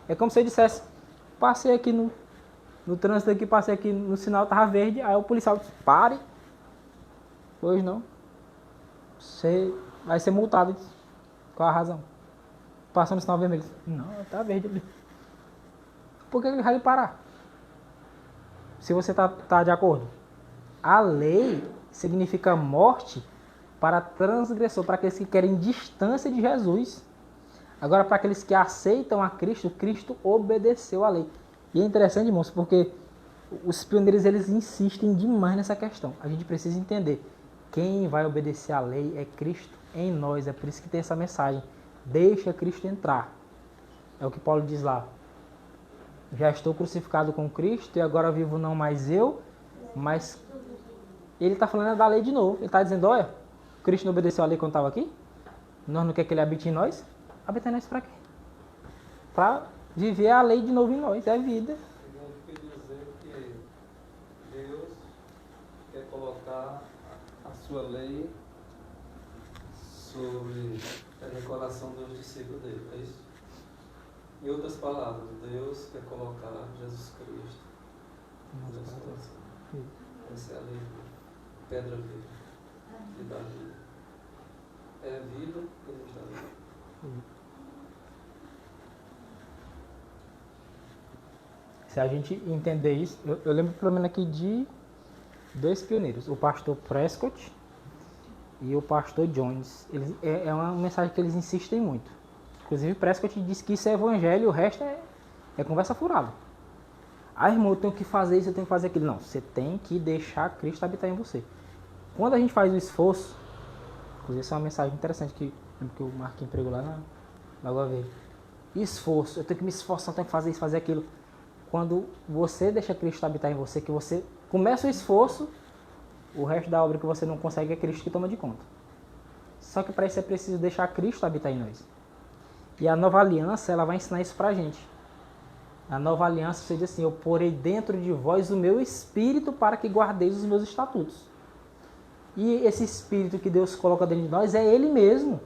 [SPEAKER 1] É como se eu dissesse, passei aqui no trânsito aqui, passei aqui no sinal, estava verde, aí o policial disse, pare. Pois não. Você vai ser multado. Qual a razão? Passando no sinal vermelho. Não, está verde ali. Por que ele vai lhe parar? Se você está de acordo. A lei significa morte para transgressor, para aqueles que querem distância de Jesus. Agora, para aqueles que aceitam a Cristo, Cristo obedeceu a lei. E é interessante, irmãos, porque os pioneiros eles insistem demais nessa questão. A gente precisa entender. Quem vai obedecer à lei é Cristo em nós. É por isso que tem essa mensagem. Deixa Cristo entrar. É o que Paulo diz lá. Já estou crucificado com Cristo e agora vivo não mais eu, mas ele está falando da lei de novo. Ele está dizendo, olha, Cristo não obedeceu a lei quando estava aqui? Nós não queremos que ele habite em nós? Habita em nós para quê? Para viver a lei de novo em nós, é vida.
[SPEAKER 4] Significa dizer que Deus quer colocar a sua lei no coração dos discípulos dele, é isso? Em outras palavras, Deus quer colocar Jesus Cristo no nosso coração. Essa é a lei, pedra viva, que dá vida. É vida que nos dá vida.
[SPEAKER 1] Se a gente entender isso, eu lembro pelo menos aqui de 2 pioneiros, o pastor Prescott e o pastor Jones. É uma mensagem que eles insistem muito. Inclusive Prescott diz que isso é evangelho, o resto é conversa furada. Ah, irmão, eu tenho que fazer isso, eu tenho que fazer aquilo. Não, você tem que deixar Cristo habitar em você. Quando a gente faz o esforço, inclusive essa é uma mensagem interessante que o Marquinhos pregou lá na Lagoa Verde. Esforço, eu tenho que me esforçar, eu tenho que fazer isso, fazer aquilo. Quando você deixa Cristo habitar em você, que você começa o esforço, o resto da obra que você não consegue é Cristo que toma de conta. Só que para isso é preciso deixar Cristo habitar em nós. E a nova aliança, ela vai ensinar isso pra gente. A nova aliança, você diz assim, eu porei dentro de vós o meu espírito para que guardeis os meus estatutos. E esse espírito que Deus coloca dentro de nós é Ele mesmo,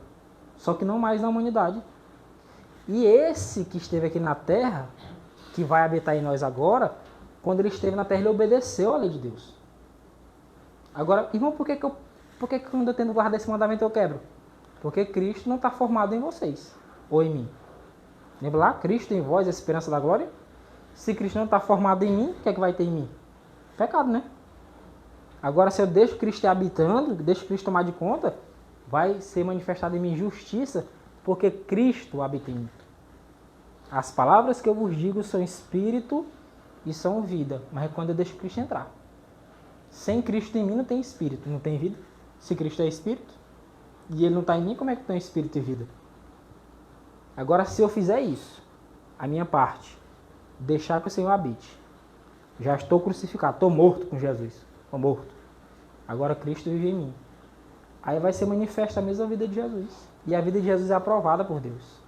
[SPEAKER 1] só que não mais na humanidade. E esse que esteve aqui na terra, que vai habitar em nós agora, quando ele esteve na terra, ele obedeceu à lei de Deus. Agora, irmão, por que quando eu tento guardar esse mandamento eu quebro? Porque Cristo não está formado em vocês, ou em mim. Lembra lá? Cristo em vós, a esperança da glória. Se Cristo não está formado em mim, o que é que vai ter em mim? Pecado, né? Agora, se eu deixo Cristo habitando, deixo Cristo tomar de conta, vai ser manifestada em mim justiça, porque Cristo habita em mim. As palavras que eu vos digo são espírito e são vida, mas é quando eu deixo Cristo entrar. Sem Cristo em mim não tem espírito, não tem vida. Se Cristo é espírito e Ele não está em mim, como é que tem espírito e vida? Agora, se eu fizer isso, a minha parte, deixar que o Senhor habite, já estou crucificado, estou morto com Jesus, estou morto. Agora Cristo vive em mim. Aí vai ser manifesta a mesma vida de Jesus. E a vida de Jesus é aprovada por Deus.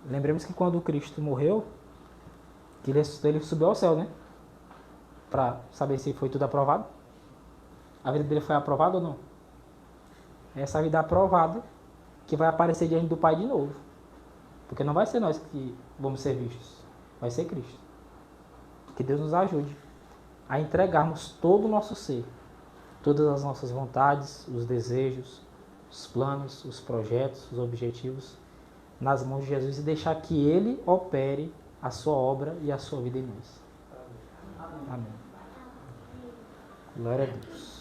[SPEAKER 1] Lembremos que quando Cristo morreu, que ele subiu ao céu, né? Para saber se foi tudo aprovado. A vida dele foi aprovada ou não? Essa vida aprovada que vai aparecer diante do Pai de novo. Porque não vai ser nós que vamos ser vistos. Vai ser Cristo. Que Deus nos ajude a entregarmos todo o nosso ser. Todas as nossas vontades, os desejos, os planos, os projetos, os objetivos nas mãos de Jesus e deixar que Ele opere a sua obra e a sua vida em nós. Amém. Glória a Deus.